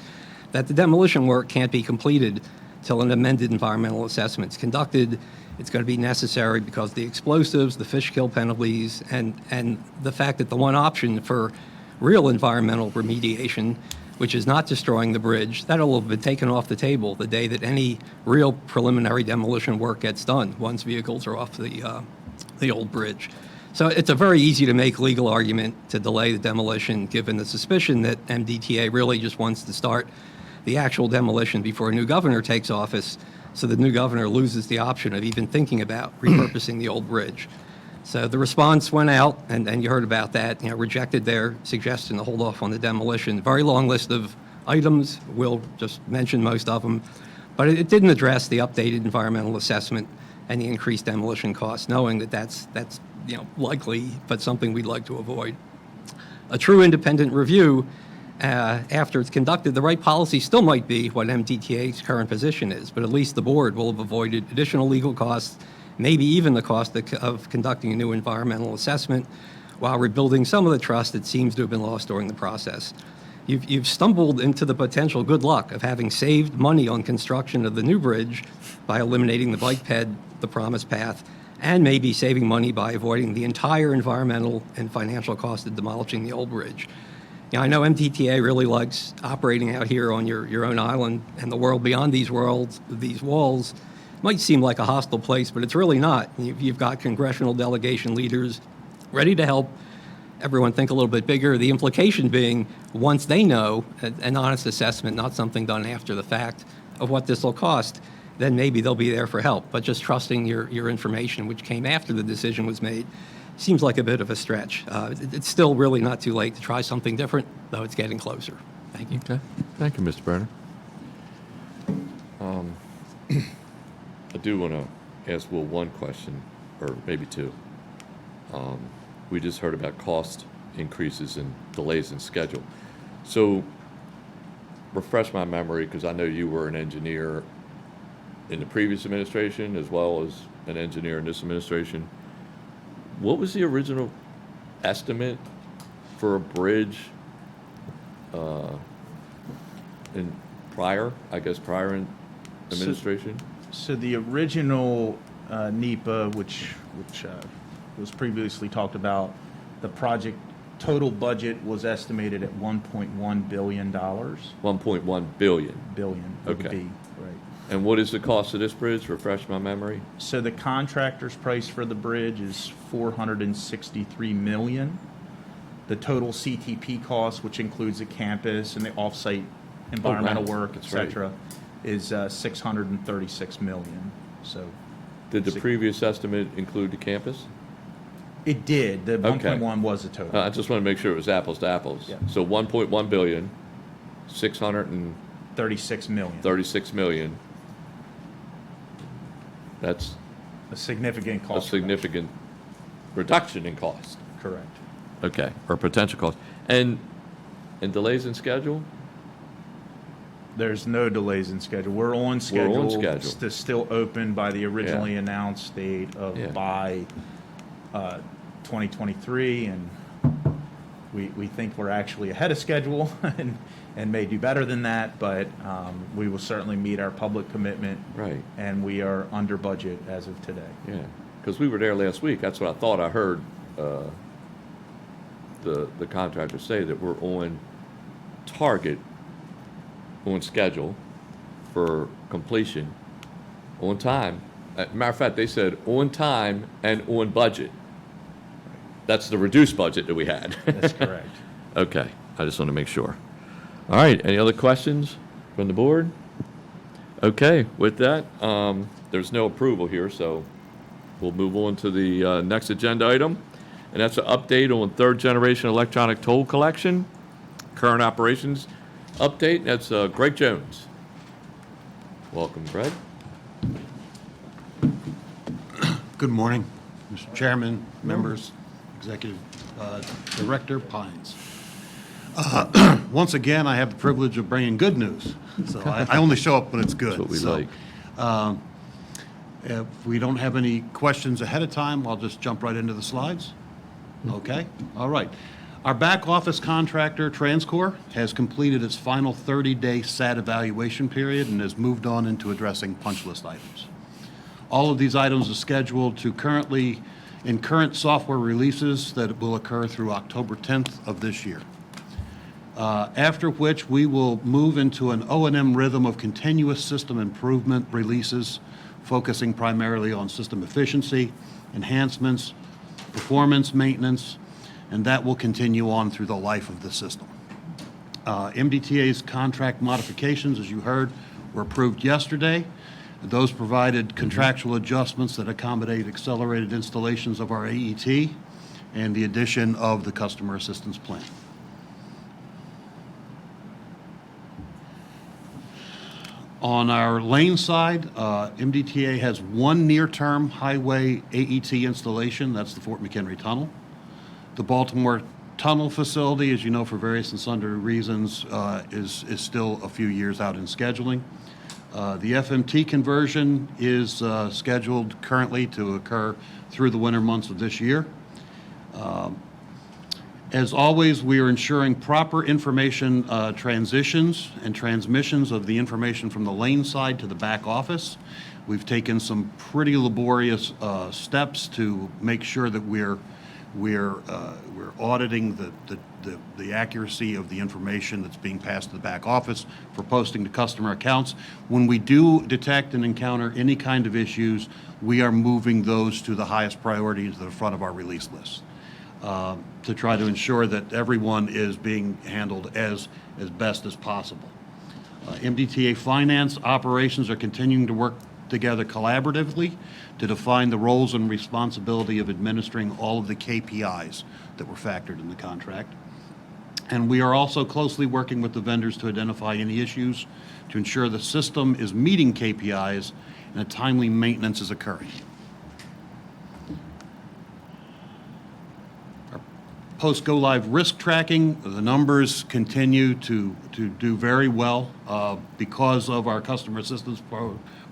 that the demolition work can't be completed till an amended environmental assessment is conducted. It's going to be necessary because the explosives, the fish kill penalties, and the fact that the one option for real environmental remediation, which is not destroying the bridge, that'll have been taken off the table the day that any real preliminary demolition work gets done, once vehicles are off the old bridge. So it's a very easy to make legal argument to delay the demolition, given the suspicion that MDTA really just wants to start the actual demolition before a new governor takes office, so the new governor loses the option of even thinking about repurposing the old bridge. So the response went out, and you heard about that, rejected their suggestion to hold off on the demolition. Very long list of items. We'll just mention most of them. But it didn't address the updated environmental assessment and the increased demolition costs, knowing that that's likely, but something we'd like to avoid. A true independent review, after it's conducted, the right policy still might be what MDTA's current position is, but at least the board will have avoided additional legal costs, maybe even the cost of conducting a new environmental assessment, while rebuilding some of the trust that seems to have been lost during the process. You've stumbled into the potential good luck of having saved money on construction of the new bridge by eliminating the bike ped, the promised path, and maybe saving money by avoiding the entire environmental and financial cost of demolishing the old bridge. I know MDTA really likes operating out here on your own island, and the world beyond these walls might seem like a hostile place, but it's really not. You've got congressional delegation leaders ready to help everyone think a little bit bigger. The implication being, once they know an honest assessment, not something done after the fact, of what this will cost, then maybe they'll be there for help. But just trusting your information, which came after the decision was made, seems like a bit of a stretch. It's still really not too late to try something different, though it's getting closer. Thank you. Okay. Thank you, Mr. Brenner. I do want to ask Will one question, or maybe two. We just heard about cost increases and delays in schedule. So refresh my memory, because I know you were an engineer in the previous administration as well as an engineer in this administration. What was the original estimate for a bridge in prior administration? So the original NEPA, which was previously talked about, the project total budget was estimated at $1.1 billion. 1.1 billion. Billion with a Okay. B, right. And what is the cost of this bridge? Refresh my memory. So the contractor's price for the bridge is $463 million. The total CTP cost, which includes the campus and the off-site environmental right. work, et That's right. cetera, is $636 million. So Did the previous estimate include the campus? it did. The Okay. 1.1 was the total. I just want to make sure it was apples to apples. Yeah. So 1.1 billion, 636 $36 million. million. That's A significant a cost. significant reduction in cost. Correct. Okay, or potential cost. And delays in schedule? There's no delays in schedule. We're on schedule. schedule. To still open by the originally announced date of Yeah. by 2023, and we think we're actually ahead of schedule and may do better than that, but we will certainly meet our public commitment. Right. And we are under budget as of today. Yeah, because we were there last week. That's what I thought I heard the contractor say, that we're on target, on schedule for completion, on time. Matter of fact, they said on time and on budget. That's the reduced budget that we had. That's correct. Okay, I just want to make sure. All right, any other questions from the board? Okay, with that, there's no approval here, so we'll move on to the next agenda item, and that's an update on third-generation electronic toll collection, current operations update. That's Greg Jones. Welcome, Greg. Good morning, Mr. Chairman, members, Executive Director Pines. Once again, I have the privilege of bringing good news, so I only show up when it's good. That's what we So, like. If we don't have any questions ahead of time, I'll just jump right into the slides. Okay, all right. Our back office contractor, TransCore, has completed its final 30-day SAT evaluation period and has moved on into addressing punch list items. All of these items are scheduled to current software releases that will occur through October 10th of this year. After which we will move into an O&M rhythm of continuous system improvement releases, focusing primarily on system efficiency, enhancements, performance maintenance, and that will continue on through the life of the system. MDTA's contract modifications, as you heard, were approved yesterday. Those provided contractual adjustments that accommodate accelerated installations of our AET and the addition of the customer assistance plan. On our lane side, MDTA has one near-term highway AET installation. That's the Fort McHenry Tunnel. The Baltimore Tunnel facility, as you know, for various and sundry reasons, is still a few years out in scheduling. The FMT conversion is scheduled currently to occur through the winter months of this year. As always, we are ensuring proper information transitions and transmissions of the information from the lane side to the back office. We've taken some pretty laborious steps to make sure that we're auditing the accuracy of the information that's being passed to the back office for posting to customer accounts. When we do detect and encounter any kind of issues, we are moving those to the highest priority to the front of our release list to try to ensure that everyone is being handled as best as possible. MDTA Finance operations are continuing to work together collaboratively to define the roles and responsibility of administering all of the KPIs that were factored in the contract. And we are also closely working with the vendors to identify any issues to ensure the system is meeting KPIs and a timely maintenance is occurring. Our post-go-live risk tracking, the numbers continue to do very well because of our customer assistance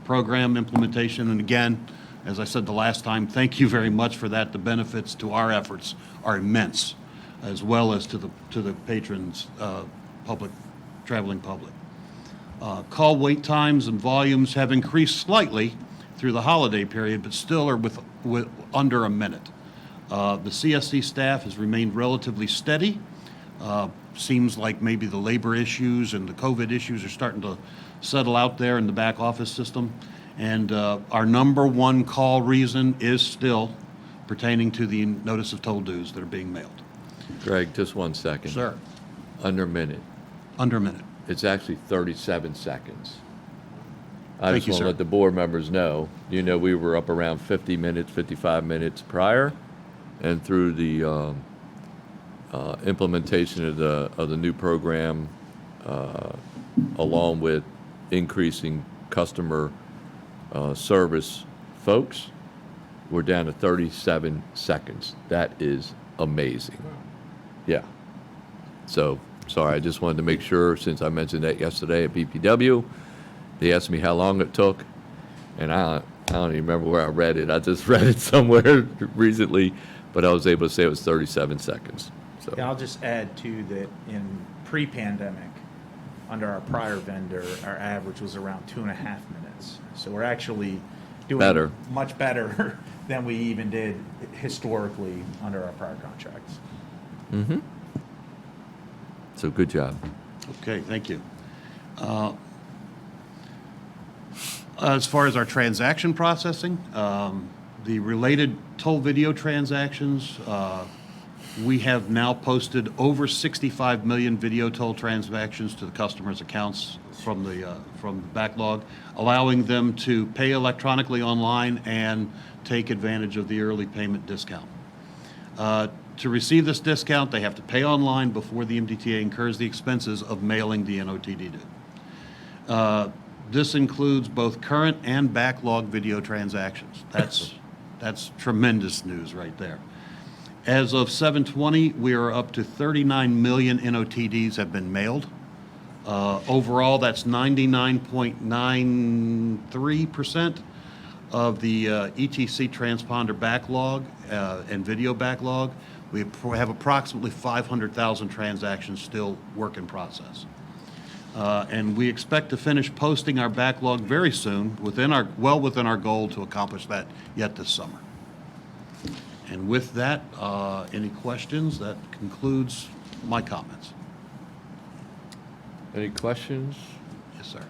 program implementation. And again, as I said the last time, thank you very much for that. The benefits to our efforts are immense, as well as to the patrons, traveling public. Call wait times and volumes have increased slightly through the holiday period, but still are with under a minute. The CSC staff has remained relatively steady. Seems like maybe the labor issues and the COVID issues are starting to settle out there in the back office system. And our number one call reason is still pertaining to the notice of toll dues that are being mailed. Greg, just 1 second. Sir. Under a minute. Under a minute. It's actually 37 seconds. I Thank just you, want to sir. let the board members know, we were up around 50 minutes, 55 minutes prior, and through the implementation of the new program, along with increasing customer service folks, we're down to 37 seconds. That is amazing. Yeah. So, sorry, I just wanted to make sure, since I mentioned that yesterday at BPW, they asked me how long it took, and I don't even remember where I read it. I just read it somewhere recently, but I was able to say it was 37 seconds. So. Yeah, I'll just add too that in pre-pandemic, under our prior vendor, our average was around 2.5 minutes. So we're actually doing Better. much better than we even did historically under our prior contracts. Mm-hmm. So good job. Okay, thank you. As far as our transaction processing, the related toll video transactions, we have now posted over 65 million video toll transactions to the customers' accounts from the backlog, allowing them to pay electronically online and take advantage of the early payment discount. To receive this discount, they have to pay online before the MDTA incurs the expenses of mailing the NOTD due. This includes both current and backlog video transactions. That's tremendous news right there. As of 7/20, we are up to 39 million NOTDs have been mailed. Overall, that's 99.93% of the ETC transponder backlog and video backlog. We have approximately 500,000 transactions still work in process. And we expect to finish posting our backlog very soon, well within our goal to accomplish that yet this summer. And with that, any questions? That concludes my comments. Any questions? Yes, sir.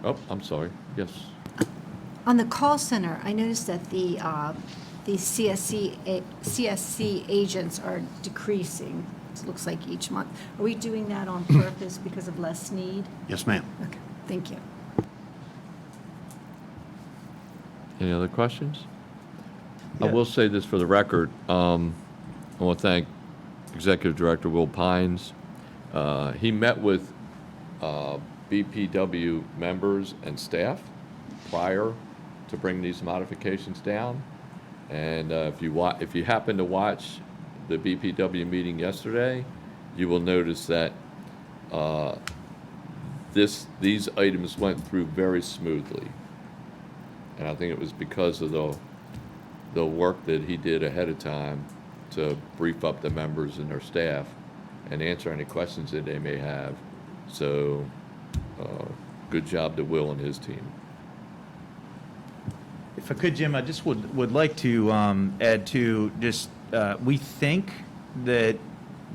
Oh, I'm sorry. Yes. On the call center, I noticed that the CSC agents are decreasing, it looks like each month. Are we doing that on purpose because of less need? Yes, ma'am. Okay, thank you. Any other questions? I Yeah. will say this for the record. I want to thank Executive Director Will Pines. He met with BPW members and staff prior to bring these modifications down. And if you happen to watch the BPW meeting yesterday, you will notice that these items went through very smoothly. And I think it was because of the work that he did ahead of time to brief up the members and their staff and answer any questions that they may have. So, good job to Will and his team. If I could, Jim, I just would like to add to just, we think that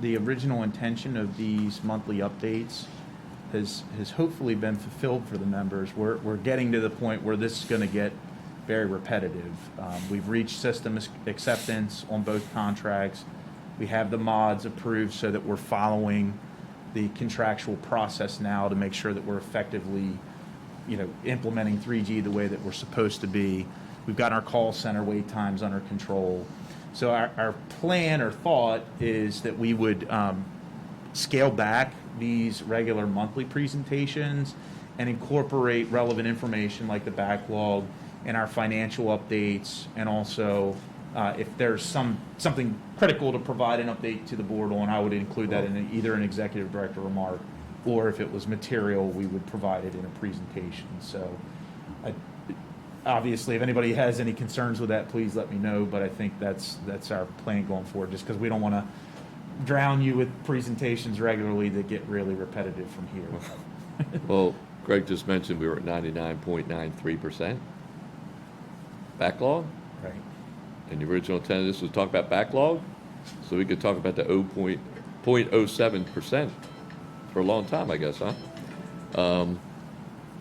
the original intention of these monthly updates has hopefully been fulfilled for the members. We're getting to the point where this is going to get very repetitive. We've reached system acceptance on both contracts. We have the mods approved so that we're following the contractual process now to make sure that we're effectively, implementing 3G the way that we're supposed to be. We've got our call center wait times under control. So our plan or thought is that we would scale back these regular monthly presentations and incorporate relevant information like the backlog and our financial updates, and also if there's something critical to provide an update to the board on, I would include that in either an executive director remark, or if it was material, we would provide it in a presentation. So obviously, if anybody has any concerns with that, please let me know, but I think that's our plan going forward, just because we don't want to drown you with presentations regularly that get really repetitive from here. Well, Greg just mentioned we were at 99.93% backlog. Right. And the original intent of this was to talk about backlog, so we could talk about the 0.07% for a long time, I guess, huh?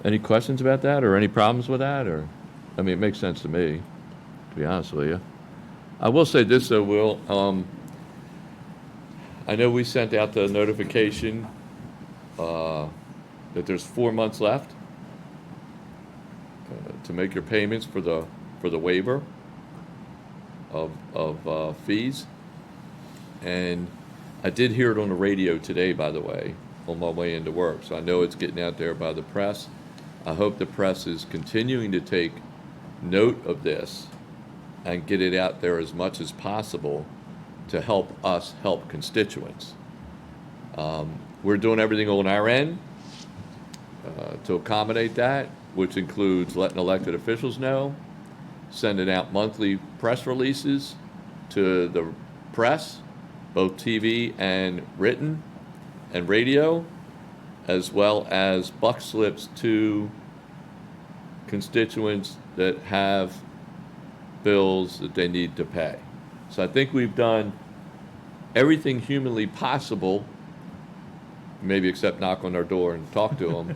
Any questions about that, or any problems with that, or? I mean, it makes sense to me, to be honest with you. I will say this, though, Will. I know we sent out the notification that there's 4 months left to make your payments for the waiver of fees. And I did hear it on the radio today, by the way, on my way into work. So I know it's getting out there by the press. I hope the press is continuing to take note of this and get it out there as much as possible to help us help constituents. We're doing everything on our end to accommodate that, which includes letting elected officials know, sending out monthly press releases to the press, both TV and written and radio, as well as buck slips to constituents that have bills that they need to pay. So I think we've done everything humanly possible, maybe except knock on their door and talk to them,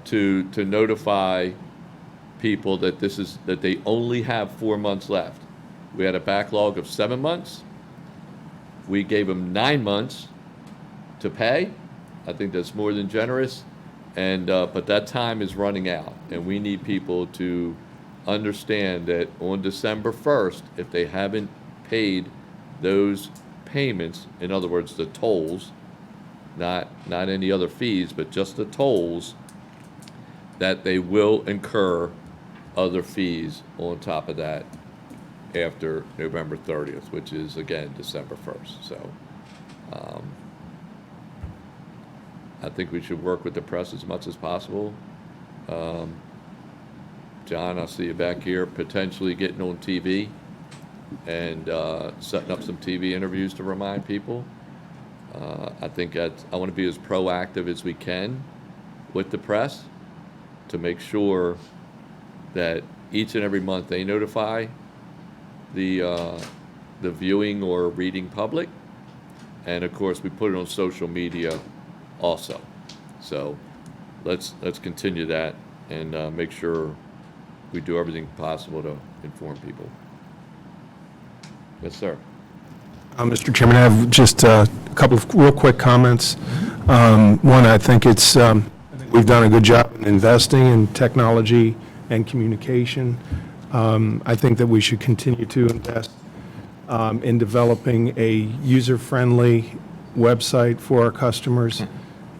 to notify people that that they only have 4 months left. We had a backlog of 7 months. We gave them 9 months to pay. I think that's more than generous. And but that time is running out, and we need people to understand that on December 1st, if they haven't paid those payments, in other words, the tolls, not any other fees, but just the tolls, that they will incur other fees on top of that after November 30th, which is, again, December 1st. So I think we should work with the press as much as possible. John, I see you back here, potentially getting on TV and setting up some TV interviews to remind people. I think I want to be as proactive as we can with the press to make sure that each and every month they notify the viewing or reading public. And of course, we put it on social media also. So let's continue that and make sure we do everything possible to inform people. Yes, sir. Mr. Chairman, I have just a couple of real quick comments. One, I think we've done a good job in investing in technology and communication. I think that we should continue to invest in developing a user-friendly website for our customers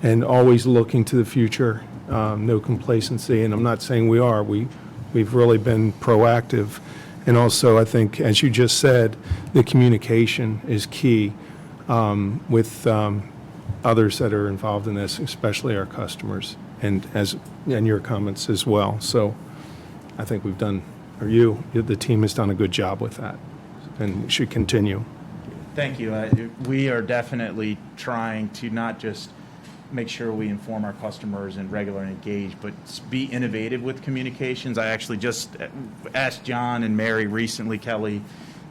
and always looking to the future, no complacency. And I'm not saying we are. We've really been proactive. And also, I think, as you just said, the communication is key with others that are involved in this, especially our customers, and your comments as well. So I think we've done, the team has done a good job with that, and we should continue. Thank you. We are definitely trying to not just make sure we inform our customers and regularly engage, but be innovative with communications. I actually just asked John and Mary recently, Kelly,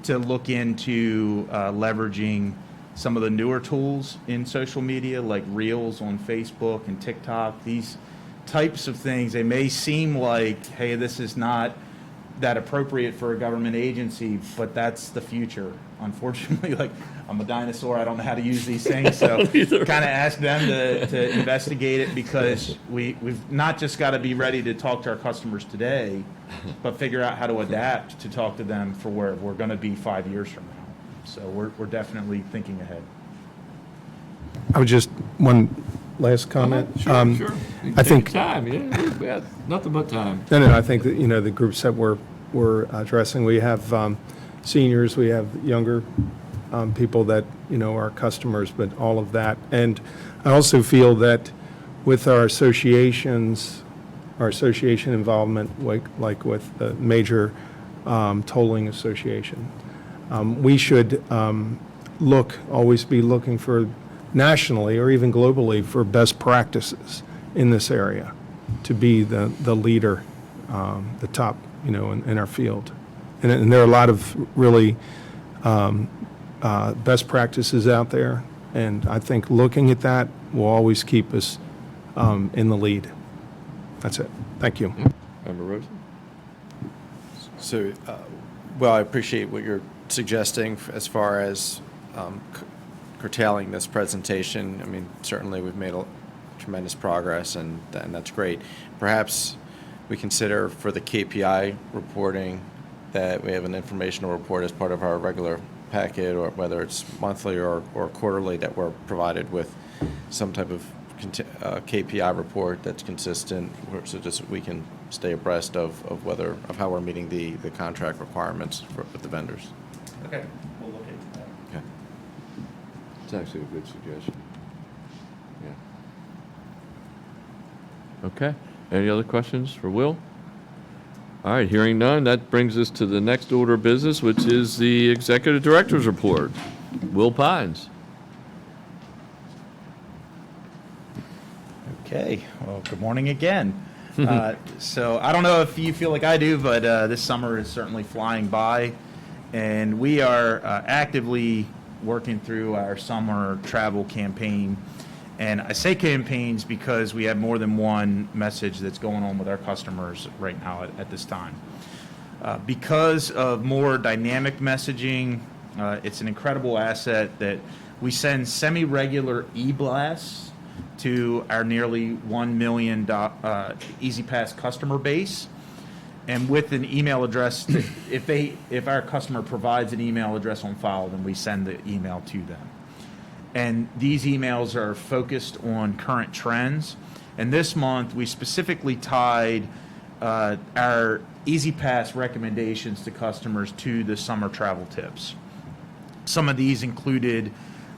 to look into leveraging some of the newer tools in social media, like Reels on Facebook and TikTok. These types of things, they may seem like, hey, this is not that appropriate for a government agency, but that's the future. Unfortunately, like, I'm a dinosaur, I don't know how to use these things, so kind of ask them to investigate it, because we've not just got to be ready to talk to our customers today, but figure out how to adapt to talk to them for where we're going to be 5 years from now. So we're definitely thinking ahead. I would just, one last comment. Sure. I think- Time, yeah, we have nothing but time. No, I think that, the groups that we're addressing, we have seniors, we have younger people that, are customers, but all of that. And I also feel that with our association involvement, like with the major tolling association, we should always be looking for nationally or even globally for best practices in this area to be the leader, the top, in our field. And there are a lot of really best practices out there, and I think looking at that will always keep us in the lead. That's it. Thank you. Member Rosen? So, well, I appreciate what you're suggesting as far as curtailing this presentation. I mean, certainly we've made tremendous progress, and that's great. Perhaps we consider for the KPI reporting that we have an informational report as part of our regular packet, or whether it's monthly or quarterly, that we're provided with some type of KPI report that's consistent, so just we can stay abreast of how we're meeting the contract requirements with the vendors. Okay, we'll look into that. Okay. It's actually a good suggestion. Yeah. Okay. Any other questions for Will? All right, hearing none, that brings us to the next order of business, which is the Executive Director's Report. Will Pines. Okay, well, good morning again. So I don't know if you feel like I do, but this summer is certainly flying by, and we are actively working through our summer travel campaign. And I say campaigns because we have more than one message that's going on with our customers right now at this time. Because of more dynamic messaging, it's an incredible asset that we send semi-regular e-blasts to our nearly 1 million EasyPass customer base. And with an email address, if our customer provides an email address on file, then we send the email to them. And these emails are focused on current trends. And this month, we specifically tied our EasyPass recommendations to customers to the summer travel tips. Some of these included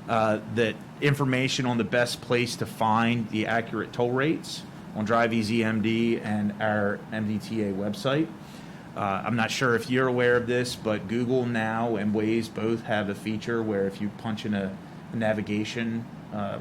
that information on the best place to find the accurate toll rates on Drive Easy MD and our MDTA website. I'm not sure if you're aware of this, but Google now and Waze both have a feature where if you punch in a navigation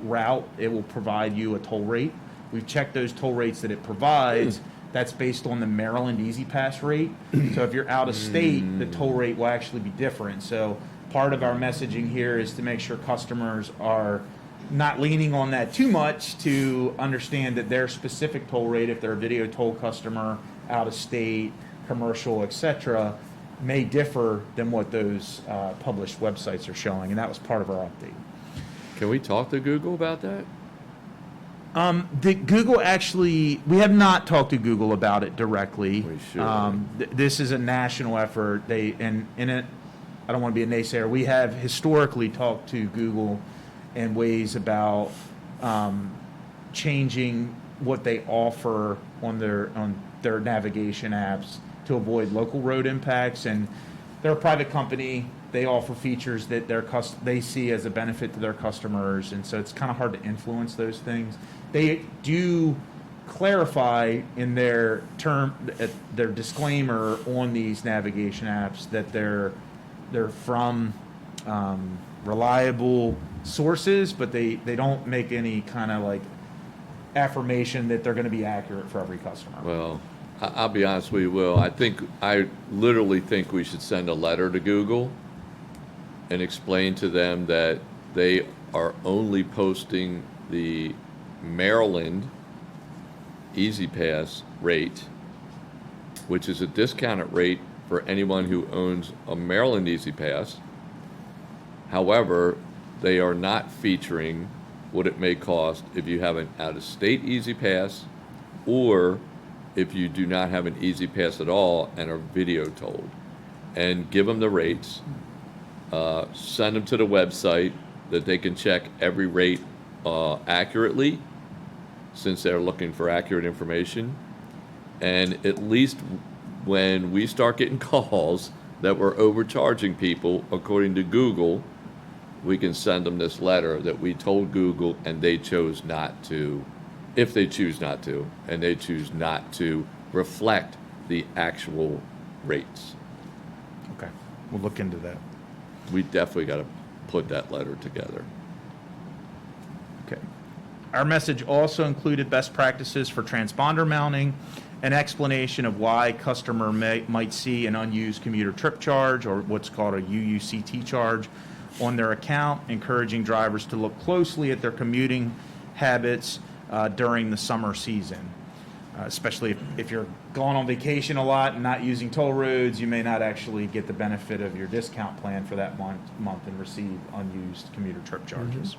route, it will provide you a toll rate. We've checked those toll rates that it provides. That's based on the Maryland Easy Pass rate. So if you're out of state, the toll rate will actually be different. So part of our messaging here is to make sure customers are not leaning on that too much, to understand that their specific toll rate, if they're a video toll customer, out of state, commercial, etc., may differ than what those published websites are showing, and that was part of our update. Can we talk to Google about that? Google actually, we have not talked to Google about it directly. We should. This is a national effort. And in it, I don't want to be a naysayer. We have historically talked to Google and Waze about changing what they offer on their navigation apps to avoid local road impacts. And they're a private company. They offer features that they see as a benefit to their customers, and so it's kind of hard to influence those things. They do clarify in their disclaimer on these navigation apps that they're from reliable sources, but they don't make any kind of like affirmation that they're going to be accurate for every customer. Well, I'll be honest with you, Will. I literally think we should send a letter to Google and explain to them that they are only posting the Maryland Easy Pass rate, which is a discounted rate for anyone who owns a Maryland Easy Pass. However, they are not featuring what it may cost if you have an out-of-state Easy Pass, or if you do not have an Easy Pass at all and are video tolled. And give them the rates, send them to the website that they can check every rate accurately, since they're looking for accurate information. And at least when we start getting calls that we're overcharging people, according to Google, we can send them this letter that we told Google and they chose not to, if they choose not to, and they choose not to reflect the actual rates. Okay, we'll look into that. We definitely got to put that letter together. Okay. Our message also included best practices for transponder mounting, an explanation of why customer might see an unused commuter trip charge, or what's called a UUCT charge, on their account, encouraging drivers to look closely at their commuting habits during the summer season. Especially if you're going on vacation a lot and not using toll roads, you may not actually get the benefit of your discount plan for that month and receive unused commuter trip charges.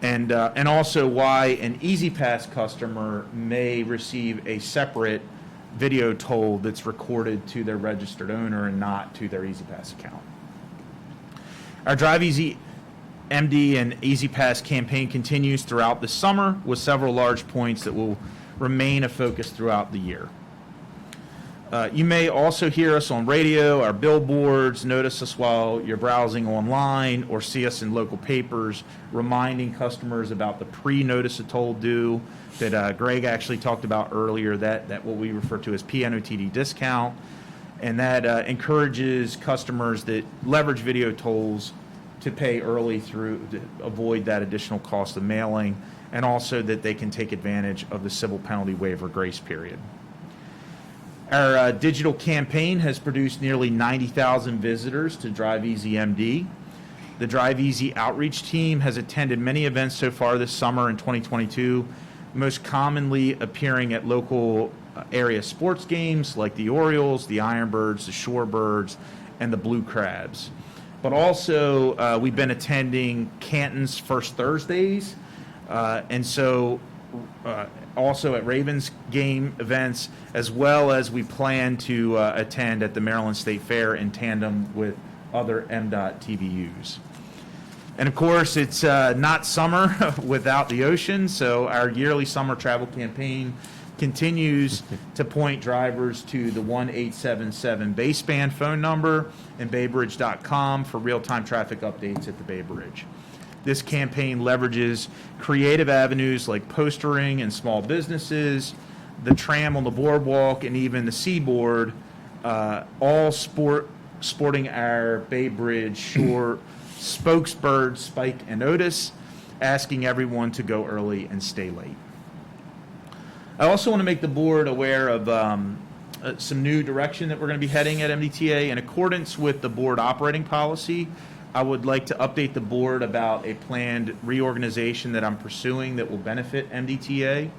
And also why an Easy Pass customer may receive a separate video toll that's recorded to their registered owner and not to their Easy Pass account. Our Drive Easy MD and Easy Pass campaign continues throughout the summer with several large points that will remain a focus throughout the year. You may also hear us on radio, our billboards, notice us while you're browsing online, or see us in local papers reminding customers about the pre-notice of toll due that Greg actually talked about earlier, that what we refer to as PNOTD discount, and that encourages customers that leverage video tolls to pay early to avoid that additional cost of mailing, and also that they can take advantage of the civil penalty waiver grace period. Our digital campaign has produced nearly 90,000 visitors to Drive Easy MD. The Drive Easy outreach team has attended many events so far this summer in 2022, most commonly appearing at local area sports games like the Orioles, the Ironbirds, the Shorebirds, and the Blue Crabs. But also, we've been attending Canton's First Thursdays, and so also at Ravens game events, as well as we plan to attend at the Maryland State Fair in tandem with other MDOT TVUs. And of course, it's not summer without the ocean, so our yearly summer travel campaign continues to point drivers to the 1877 baseband phone number and baybridge.com for real-time traffic updates at the Bay Bridge. This campaign leverages creative avenues like postering in small businesses, the tram on the boardwalk, and even the seaboard all sporting our Bay Bridge Shore spokesbirds, Spike and Otis, asking everyone to go early and stay late. I also want to make the board aware of some new direction that we're going to be heading at MDTA. In accordance with the board operating policy, I would like to update the board about a planned reorganization that I'm pursuing that will benefit MDTA.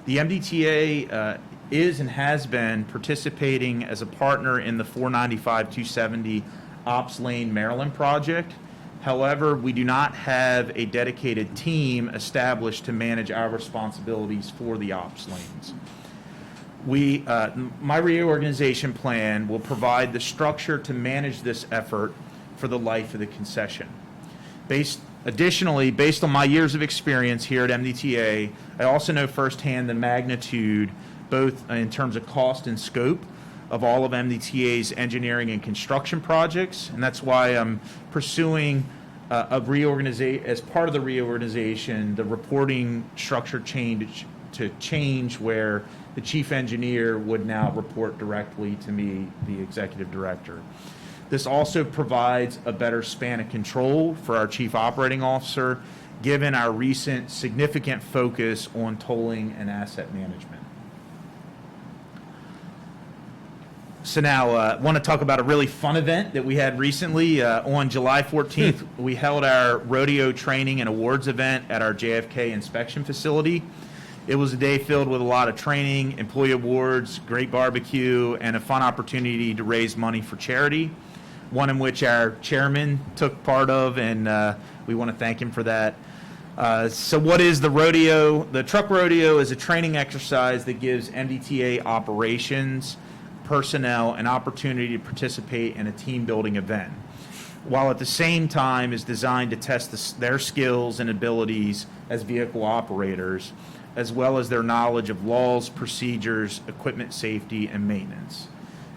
The MDTA is and has been participating as a partner in the 495-270 Ops Lane Maryland project. However, we do not have a dedicated team established to manage our responsibilities for the ops lanes. My reorganization plan will provide the structure to manage this effort for the life of the concession. Additionally, based on my years of experience here at MDTA, I also know firsthand the magnitude, both in terms of cost and scope, of all of MDTA's engineering and construction projects, and that's why I'm pursuing as part of the reorganization, the reporting structure change where the chief engineer would now report directly to me, the executive director. This also provides a better span of control for our chief operating officer, given our recent significant focus on tolling and asset management. So now I want to talk about a really fun event that we had recently. On July 14th, we held our rodeo training and awards event at our JFK inspection facility. It was a day filled with a lot of training, employee awards, great barbecue, and a fun opportunity to raise money for charity, one in which our chairman took part of, and we want to thank him for that. So what is the rodeo? The truck rodeo is a training exercise that gives MDTA operations personnel an opportunity to participate in a team building event, while at the same time is designed to test their skills and abilities as vehicle operators, as well as their knowledge of laws, procedures, equipment safety, and maintenance.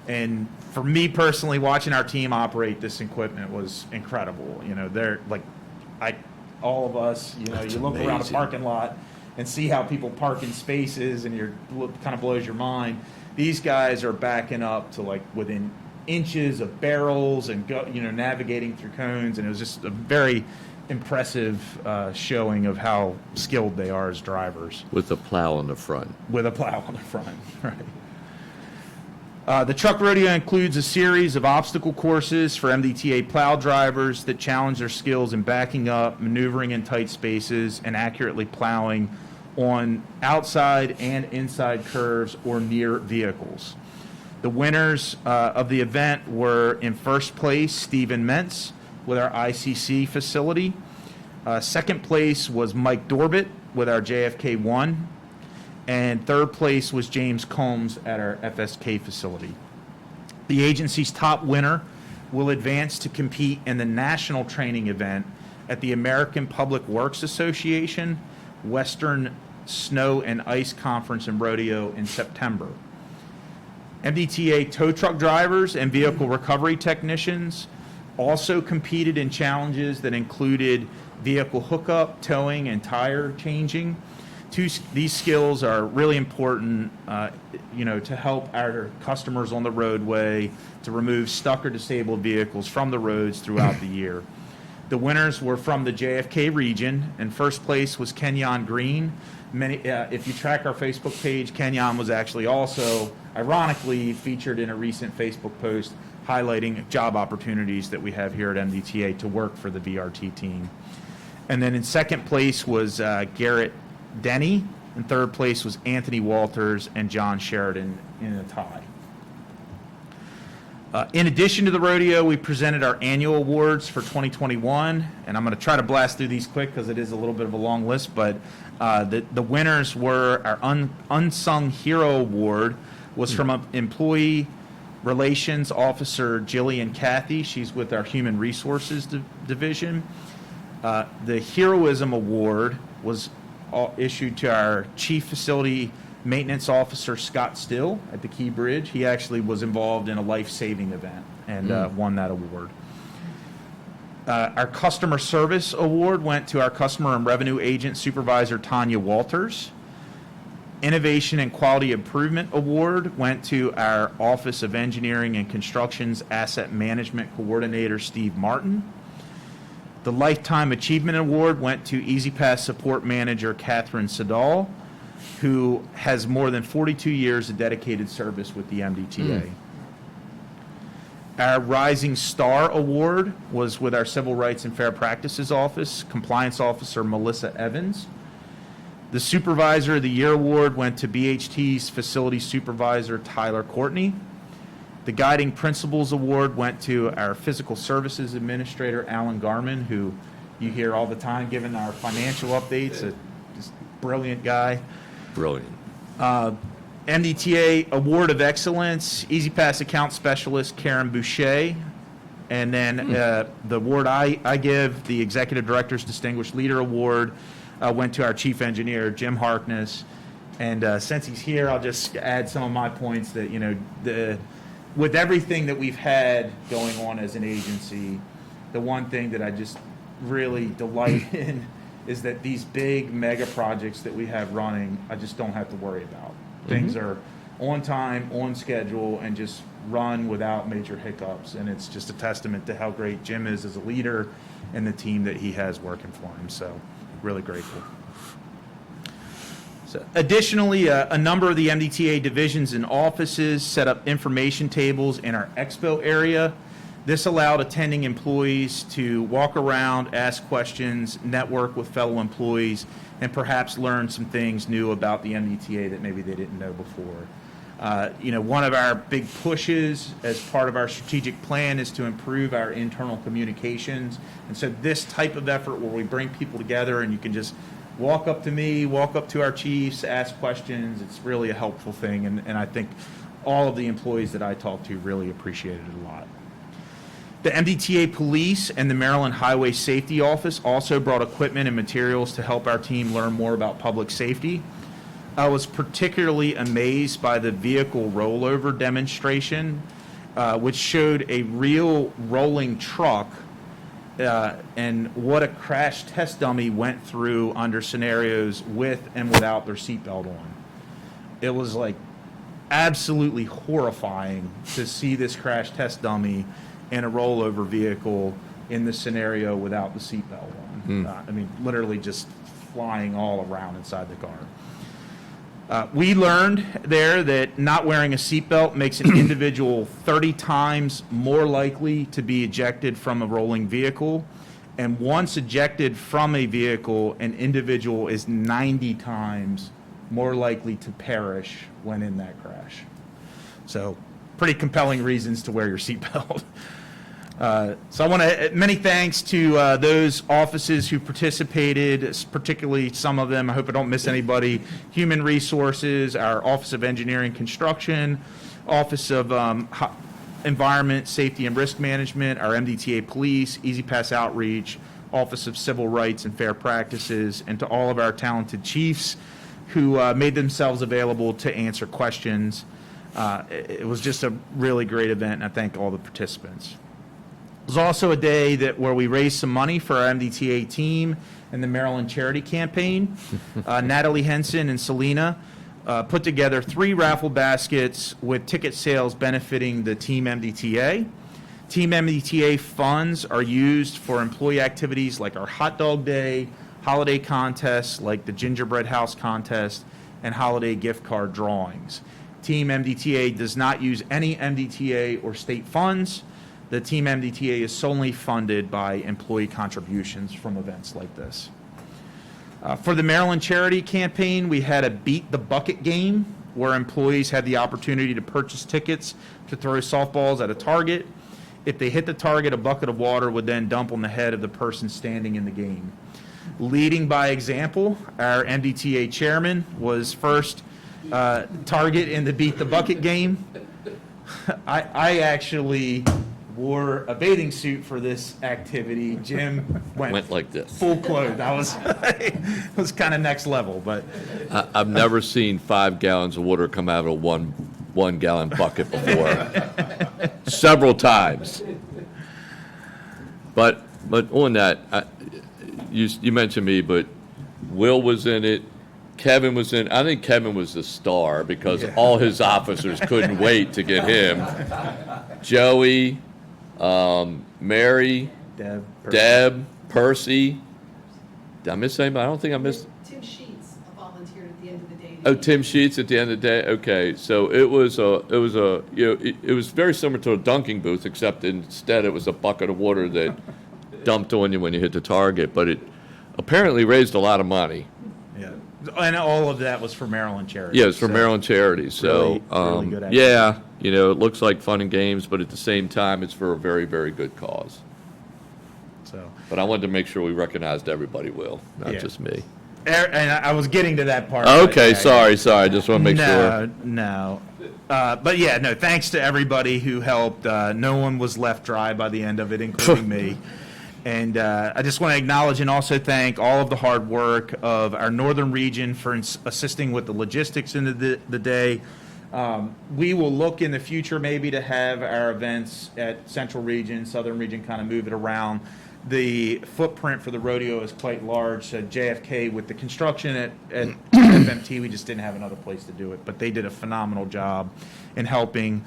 And for me personally, watching our team operate this equipment was incredible. You know, they're like, all of us, you know, you look around a parking lot and see how people park in spaces, and kind of blows your mind. These guys are backing up to like within inches of barrels and navigating through cones, and it was just a very impressive showing of how skilled they are as drivers. With the plow on the front. With a plow on the front, right. The truck rodeo includes a series of obstacle courses for MDTA plow drivers that challenge their skills in backing up, maneuvering in tight spaces, and accurately plowing on outside and inside curves or near vehicles. The winners of the event were, in first place, Stephen Mentz with our ICC facility. Second place was Mike Dorbit with our JFK 1. And third place was James Combs at our FSK facility. The agency's top winner will advance to compete in the national training event at the American Public Works Association Western Snow and Ice Conference and Rodeo in September. MDTA tow truck drivers and vehicle recovery technicians also competed in challenges that included vehicle hookup, towing, and tire changing. These skills are really important, to help our customers on the roadway to remove stuck or disabled vehicles from the roads throughout the year. The winners were from the JFK region, and first place was Kenyon Green. If you track our Facebook page, Kenyon was actually also, ironically, featured in a recent Facebook post highlighting job opportunities that we have here at MDTA to work for the VRT team. And then in second place was Garrett Denny, and third place was Anthony Walters and John Sheridan in a tie. In addition to the rodeo, we presented our annual awards for 2021, and I'm going to try to blast through these quick because it is a little bit of a long list, but the winners were our Unsung Hero Award was from Employee Relations Officer Jillian Cathy. She's with our Human Resources Division. The Heroism Award was issued to our Chief Facility Maintenance Officer Scott Still at the Key Bridge. He actually was involved in a life-saving event and won that award. Our Customer Service Award went to our Customer and Revenue Agent Supervisor Tanya Walters. Innovation and Quality Improvement Award went to our Office of Engineering and Construction's Asset Management Coordinator, Steve Martin. The Lifetime Achievement Award went to EasyPass Support Manager, Catherine Sadal, who has more than 42 years of dedicated service with the MDTA. Our Rising Star Award was with our Civil Rights and Fair Practices Office, Compliance Officer Melissa Evans. The Supervisor of the Year Award went to BHT's Facility Supervisor Tyler Courtney. The Guiding Principals Award went to our Physical Services Administrator Alan Garman, who you hear all the time giving our financial updates, a just brilliant guy. Brilliant. MDTA Award of Excellence, EasyPass Account Specialist Karen Boucher. And then the award I give, the Executive Director's Distinguished Leader Award, went to our Chief Engineer, Jim Harkness. And since he's here, I'll just add some of my points that, you know, with everything that we've had going on as an agency, the one thing that I just really delight in is that these big mega projects that we have running, I just don't have to worry about. Things are on time, on schedule, and just run without major hiccups. And it's just a testament to how great Jim is as a leader and the team that he has working for him. So really grateful. So additionally, a number of the MDTA divisions and offices set up information tables in our expo area. This allowed attending employees to walk around, ask questions, network with fellow employees, and perhaps learn some things new about the MDTA that maybe they didn't know before. You know, one of our big pushes as part of our strategic plan is to improve our internal communications. And so this type of effort where we bring people together and you can just walk up to me, walk up to our chiefs, ask questions, it's really a helpful thing. And I think all of the employees that I talked to really appreciated it a lot. The MDTA Police and the Maryland Highway Safety Office also brought equipment and materials to help our team learn more about public safety. I was particularly amazed by the vehicle rollover demonstration, which showed a real rolling truck and what a crash test dummy went through under scenarios with and without their seatbelt on. It was like absolutely horrifying to see this crash test dummy in a rollover vehicle in the scenario without the seatbelt on. I mean, literally just flying all around inside the car. We learned there that not wearing a seatbelt makes an individual 30 times more likely to be ejected from a rolling vehicle. And once ejected from a vehicle, an individual is 90 times more likely to perish when in that crash. So pretty compelling reasons to wear your seatbelt. So I want to, many thanks to those offices who participated, particularly some of them, I hope I don't miss anybody, Human Resources, our Office of Engineering Construction, Office of Environment, Safety and Risk Management, our MDTA Police, EasyPass Outreach, Office of Civil Rights and Fair Practices, and to all of our talented chiefs who made themselves available to answer questions. It was just a really great event, and I thank all the participants. It was also a day where we raised some money for our MDTA team and the Maryland Charity Campaign. Natalie Henson and Selena put together 3 raffle baskets with ticket sales benefiting the Team MDTA. Team MDTA funds are used for employee activities like our hot dog day, holiday contests like the gingerbread house contest, and holiday gift card drawings. Team MDTA does not use any MDTA or state funds. The Team MDTA is solely funded by employee contributions from events like this. For the Maryland Charity Campaign, we had a Beat the Bucket game where employees had the opportunity to purchase tickets to throw softballs at a target. If they hit the target, a bucket of water would then dump on the head of the person standing in the game. Leading by example, our MDTA chairman was first target in the Beat the Bucket game. I actually wore a bathing suit for this activity. Jim went like this. full clothed. It was kind of next level, but I've never seen 5 gallons of water come out of a one gallon bucket before. Several times. But on that, you mentioned me, but Will was in it, Kevin was in, I think Kevin was the star because all his officers couldn't wait to get him. Joey, Mary, Deb, Percy. Did I miss anybody? I don't think I missed. Tim Sheets volunteered at the end of the day. Oh, Tim Sheets at the end of the day. Okay, so it was it was very similar to a dunking booth, except instead it was a bucket of water that dumped on you when you hit the target. But it apparently raised a lot of money. Yeah. And all of that was for Maryland Charities. Yeah, it's for Maryland Charities. So really good activity. yeah, it looks like fun and games, but at the same time, it's for a very, very good cause. So. But I wanted to make sure we recognized everybody, Will, not Yeah. just me. And I was getting to that part. Okay, but, sorry. I just want to make sure. No. But yeah, no, thanks to everybody who helped. No one was left dry by the end of it, including me. And I just want to acknowledge and also thank all of the hard work of our northern region for assisting with the logistics into the day. We will look in the future maybe to have our events at central region, southern region, kind of move it around. The footprint for the rodeo is quite large. JFK, with the construction at FMT, we just didn't have another place to do it. But they did a phenomenal job in helping.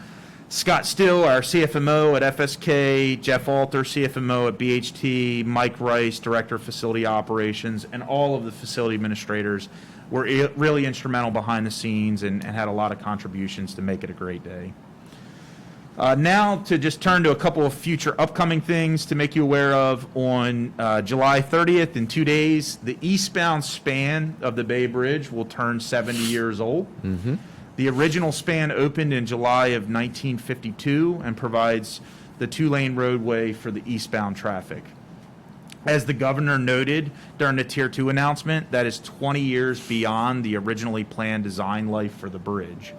Scott Still, our CFMO at FSK, Jeff Alter, CFMO at BHT, Mike Rice, Director of Facility Operations, and all of the facility administrators were really instrumental behind the scenes and had a lot of contributions to make it a great day. Now to just turn to a couple of future upcoming things to make you aware of. On July 30th, in 2 days, the eastbound span of the Bay Bridge will turn 70 years old. Mm-hmm. The original span opened in July of 1952 and provides the two-lane roadway for the eastbound traffic. As the governor noted during the Tier 2 announcement, that is 20 years beyond the originally planned design life for the bridge.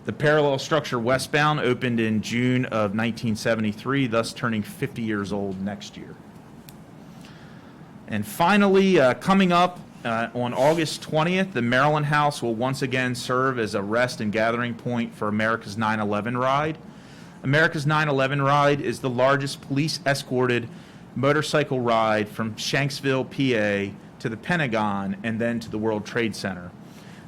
The parallel structure westbound opened in June of 1973, thus turning 50 years old next year. And finally, coming up on August 20th, the Maryland House will once again serve as a rest and gathering point for America's 9/11 Ride. America's 9/11 Ride is the largest police-escorted motorcycle ride from Shanksville, PA, to the Pentagon and then to the World Trade Center.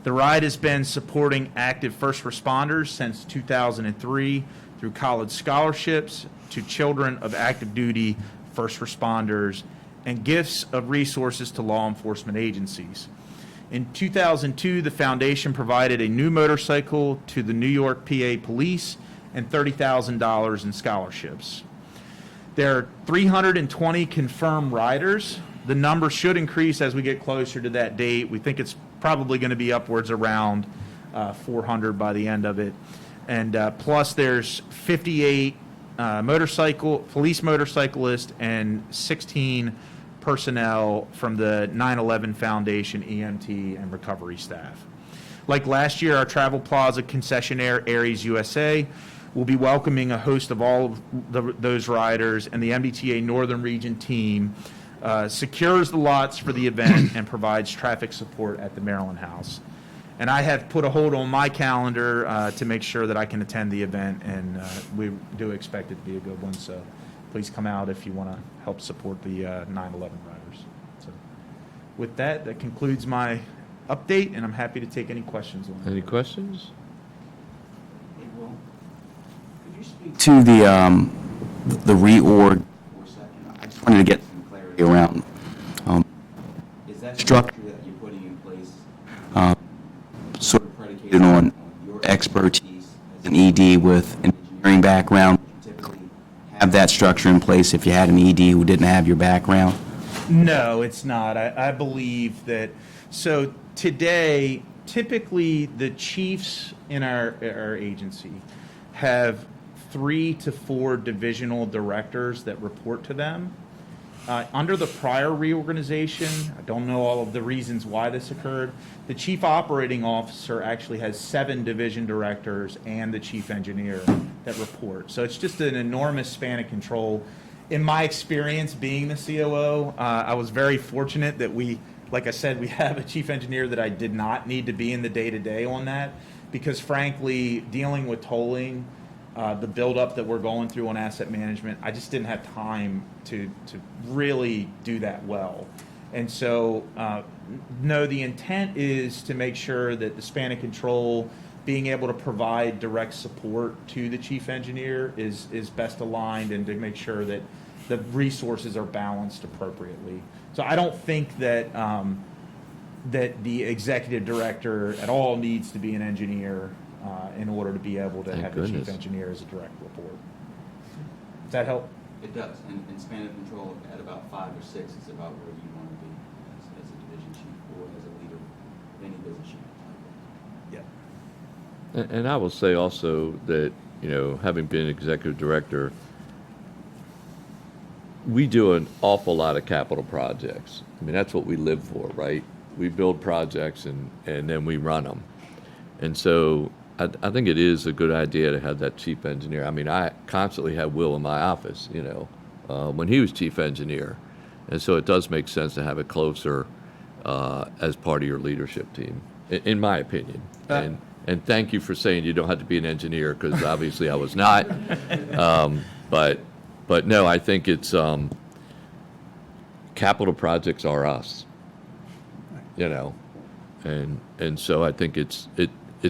The ride has been supporting active first responders since 2003 through college scholarships to children of active duty first responders and gifts of resources to law enforcement agencies. In 2002, the foundation provided a new motorcycle to the New York PA Police and $30,000 in scholarships. There are 320 confirmed riders. The number should increase as we get closer to that date. We think it's probably going to be upwards around 400 by the end of it. And plus there's 58 police motorcyclists and 16 personnel from the 9/11 Foundation, EMT, and recovery staff. Like last year, our Travel Plaza concessionaire, Aries USA, will be welcoming a host of all of those riders, and the MDTA Northern Region team secures the lots for the event and provides traffic support at the Maryland House. And I have put a hold on my calendar to make sure that I can attend the event, and we do expect it to be a good one. So please come out if you want to help support the 9/11 riders. So with that, that concludes my update, and I'm happy to take any questions on it. Any questions? To the reorg for a second, I just wanted to get some clarity around, is that structure that you're putting in place sort of predicated on your expertise as an ED with an engineering background? Would you typically have that structure in place if you had an ED who didn't have your background? No, it's not. I believe that, so today, typically the chiefs in our agency have 3 to 4 divisional directors that report to them. Under the prior reorganization, I don't know all of the reasons why this occurred, the chief operating officer actually has 7 division directors and the chief engineer that report. So it's just an enormous span of control. In my experience being the COO, I was very fortunate that like I said, we have a chief engineer that I did not need to be in the day-to-day on that, because frankly, dealing with tolling, the buildup that we're going through on asset management, I just didn't have time to really do that well. And so No, the intent is to make sure that the span of control, being able to provide direct support to the chief engineer is best aligned, and to make sure that the resources are balanced appropriately. So I don't think that, that the executive director at all needs to be an engineer in order to be able to Thank have the chief goodness. engineer as a direct report. Does that help? It does, and span of control at about 5 or 6 is about where you want to be as a division chief or as a leader of any business unit. Yeah. And I will say also that, you know, having been executive director, we do an awful lot of capital projects. I mean, that's what we live for, right? We build projects and then we run them. And so I think it is a good idea to have that chief engineer. I mean, I constantly have Will in my office, you know, when he was chief engineer. And so it does make sense to have it closer as part of your leadership team, in my opinion. And thank you for saying you don't have to be an engineer, because obviously I was not. But no, I think it's capital projects are us, you know, and so I think it's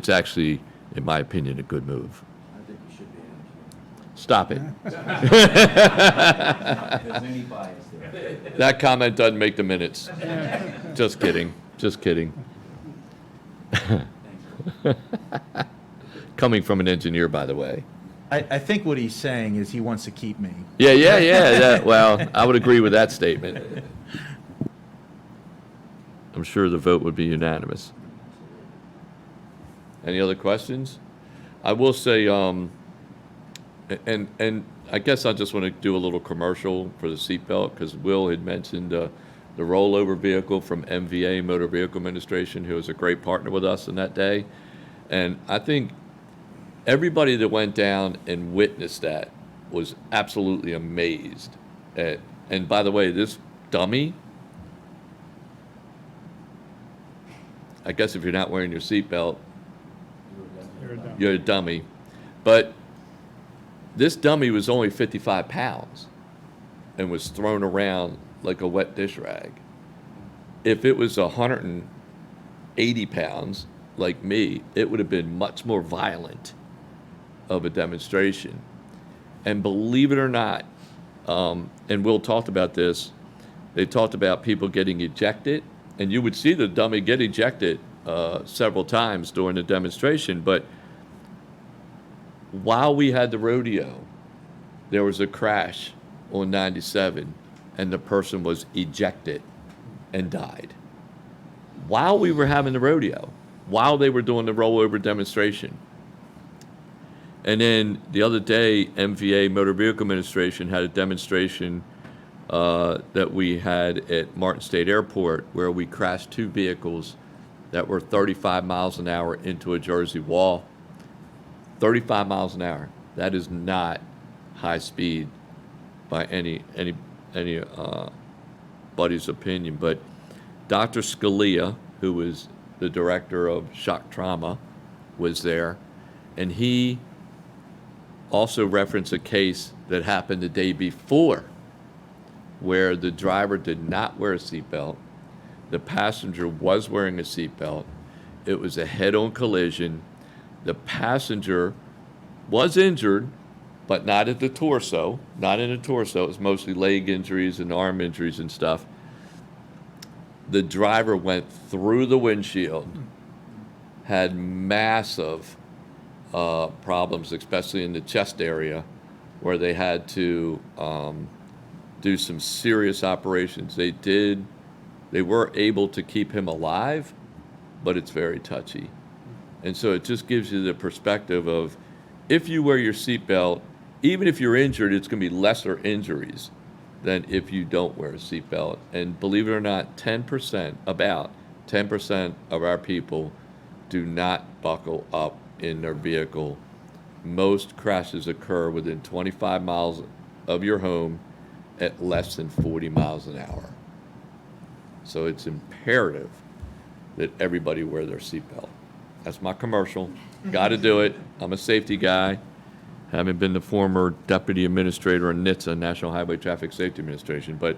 actually, in my opinion, a good move. I think you should be an engineer. Stop it. If there's any bias there. That comment doesn't make the minutes. Just kidding. Just kidding. Coming from an engineer, by the way. I think what he's saying is he wants to keep me. Yeah. Well, I would agree with that statement. I'm sure the vote would be unanimous. Any other questions? I will say, and I guess I just want to do a little commercial for the seatbelt, because Will had mentioned the rollover vehicle from MVA, Motor Vehicle Administration, who was a great partner with us in that day. And I think everybody that went down and witnessed that was absolutely amazed at, and by the way, this dummy, I guess if you're not wearing your seatbelt, you're a dummy. But this dummy was only 55 pounds and was thrown around like a wet dish rag. If it was 180 pounds, like me, it would have been much more violent of a demonstration. And believe it or not, and Will talked about this, they talked about people getting ejected, and you would see the dummy get ejected several times during the demonstration, but while we had the rodeo, there was a crash on 97, and the person was ejected and died. While we were having the rodeo, while they were doing the rollover demonstration. And then the other day, MVA, Motor Vehicle Administration, had a demonstration that we had at Martin State Airport, where we crashed 2 vehicles that were 35 miles an hour into a Jersey wall. 35 miles an hour. That is not high speed by anybody's opinion. But Dr. Scalia, who was the director of shock trauma, was there, and he also referenced a case that happened the day before where the driver did not wear a seatbelt. The passenger was wearing a seatbelt. It was a head-on collision. The passenger was injured, but not at the torso, not in the torso. It was mostly leg injuries and arm injuries and stuff. The driver went through the windshield, had massive problems, especially in the chest area, where they had to do some serious operations. They were able to keep him alive, but it's very touchy. And so it just gives you the perspective of, if you wear your seatbelt, even if you're injured, it's going to be lesser injuries than if you don't wear a seatbelt. And believe it or not, about 10% of our people do not buckle up in their vehicle. Most crashes occur within 25 miles of your home at less than 40 miles an hour. So it's imperative that everybody wear their seatbelt. That's my commercial. Got to do it. I'm a safety guy. Having been the former deputy administrator in NHTSA, National Highway Traffic Safety Administration. But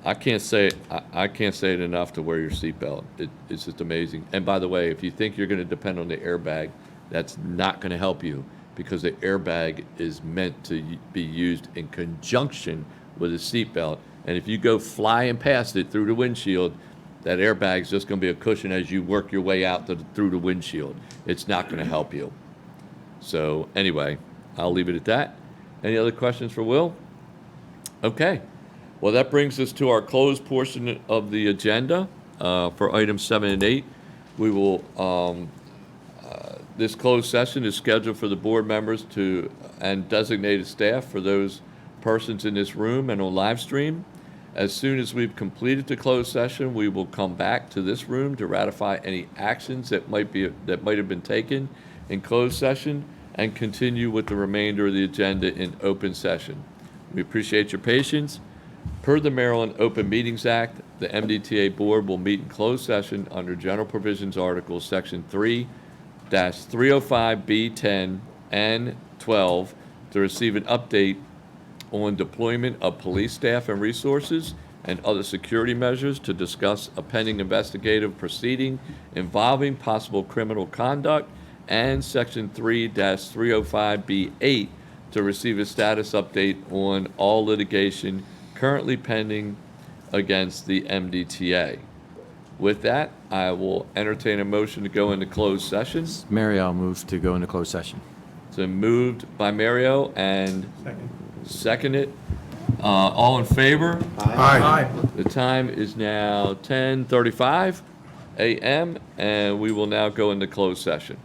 I can't say, I can't say it enough to wear your seatbelt. It's just amazing. And by the way, if you think you're going to depend on the airbag, that's not going to help you, because the airbag is meant to be used in conjunction with a seatbelt. And if you go flying past it through the windshield, that airbag's just going to be a cushion as you work your way out through the windshield. It's not going to help you. So anyway, I'll leave it at that. Any other questions for Will? Okay. Well, that brings us to our closed portion of the agenda for items 7 and 8. We will, this closed session is scheduled for the board members and designated staff for those persons in this room and on live stream. As soon as we've completed the closed session, we will come back to this room to ratify any actions that might have been taken in closed session and continue with the remainder of the agenda in open session. We appreciate your patience. Per the Maryland Open Meetings Act, the MDTA Board will meet in closed session under General Provisions Articles Section 3-305B10 and 12 to receive an update on deployment of police staff and resources and other security measures, to discuss a pending investigative proceeding involving possible criminal conduct, and Section 3-305B8 to receive a status update on all litigation currently pending against the MDTA. With that, I will entertain a motion to go into closed session. Mary, I'll move to go into closed session. So moved by Mario and seconded. All in favor? Aye. The time is now 10:35 a.m. and we will now go into closed session.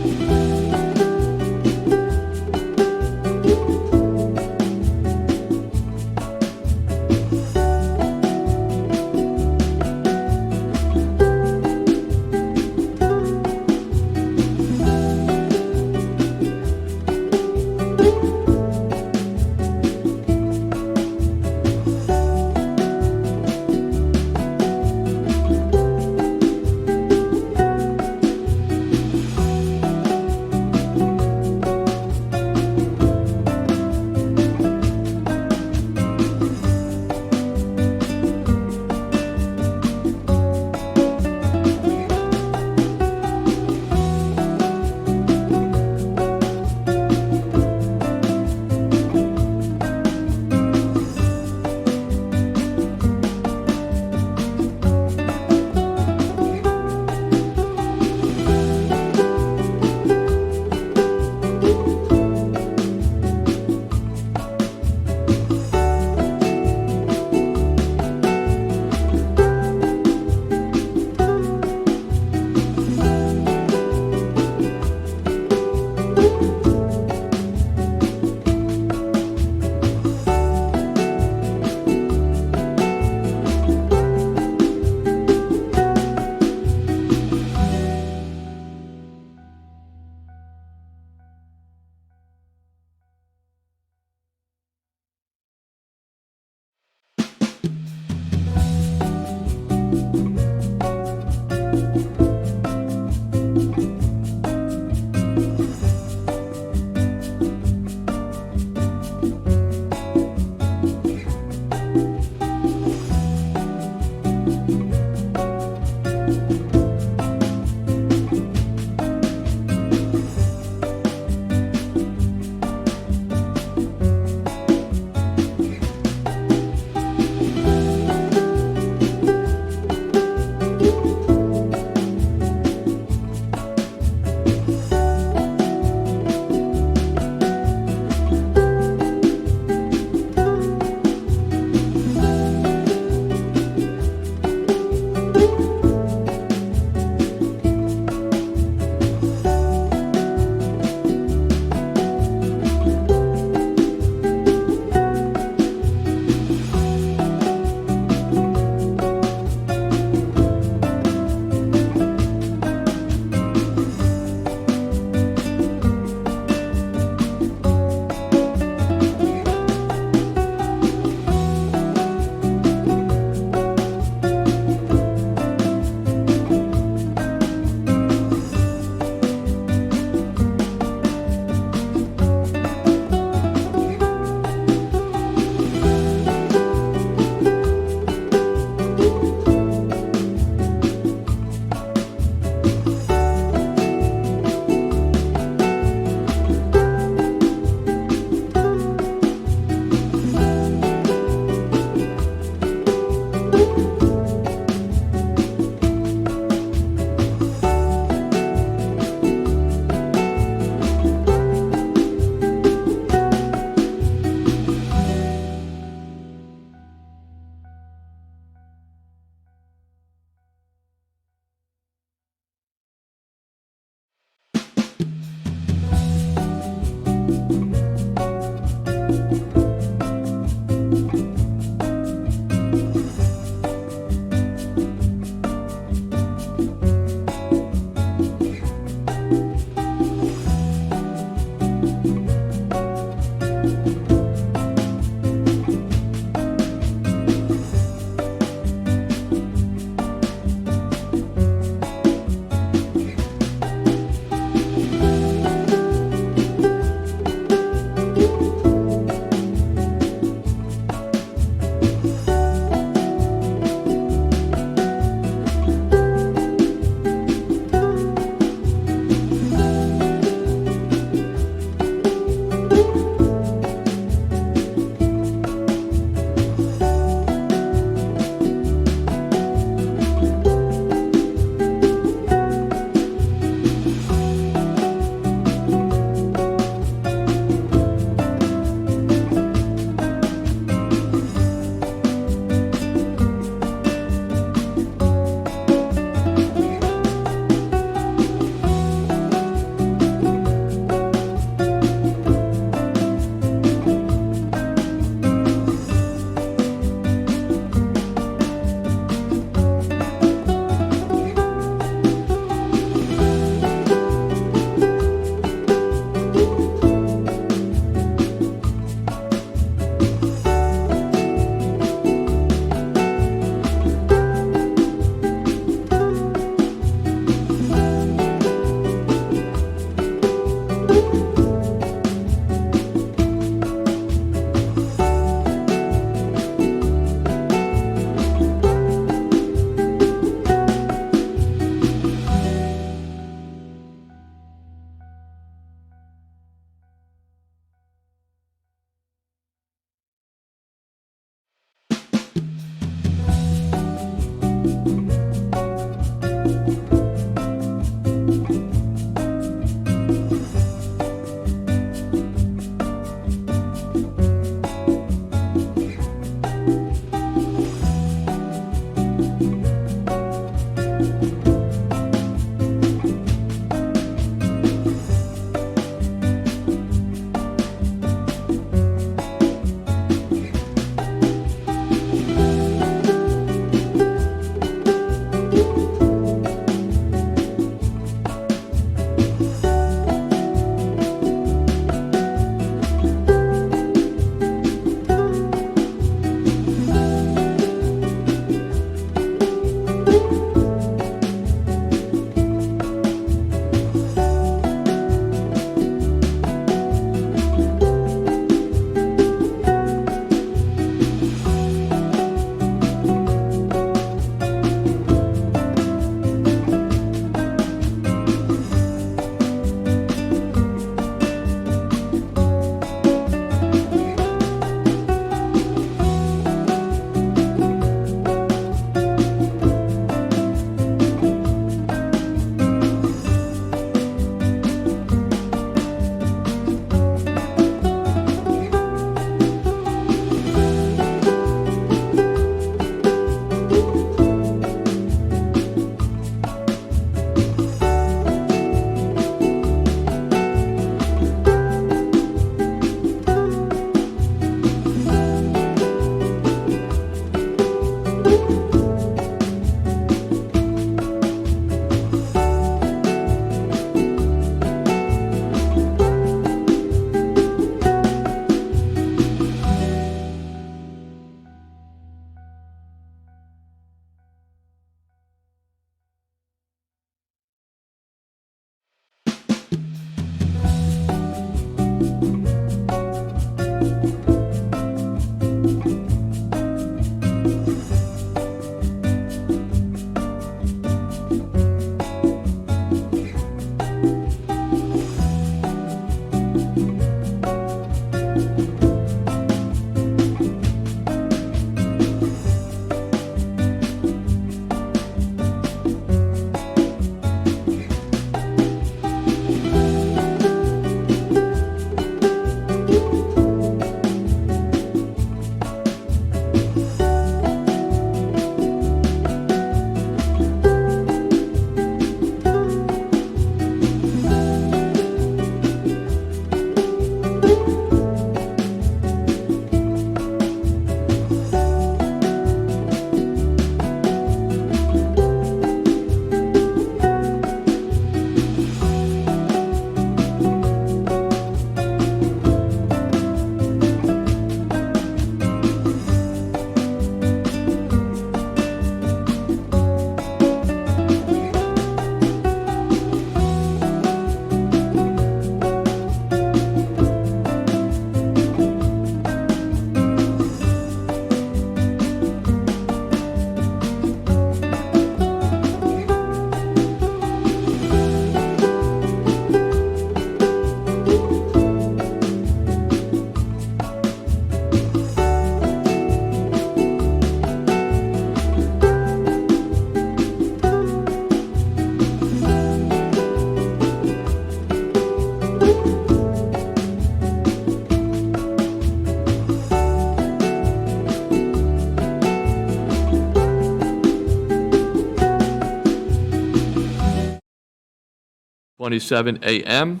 27 a.m.,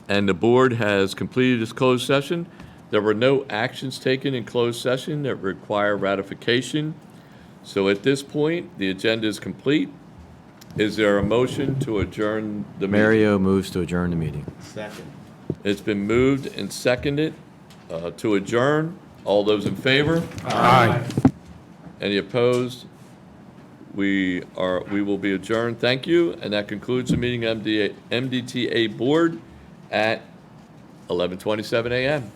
and the board has completed its closed session. There were no actions taken in closed session that require ratification. So at this point, the agenda is complete. Is there a motion to adjourn the meeting? Mario moves to adjourn the meeting. It's been moved and seconded to adjourn. All those in favor? Aye. Any opposed? We will be adjourned. Thank you, and that concludes the meeting of the MDTA Board at 11:27 a.m.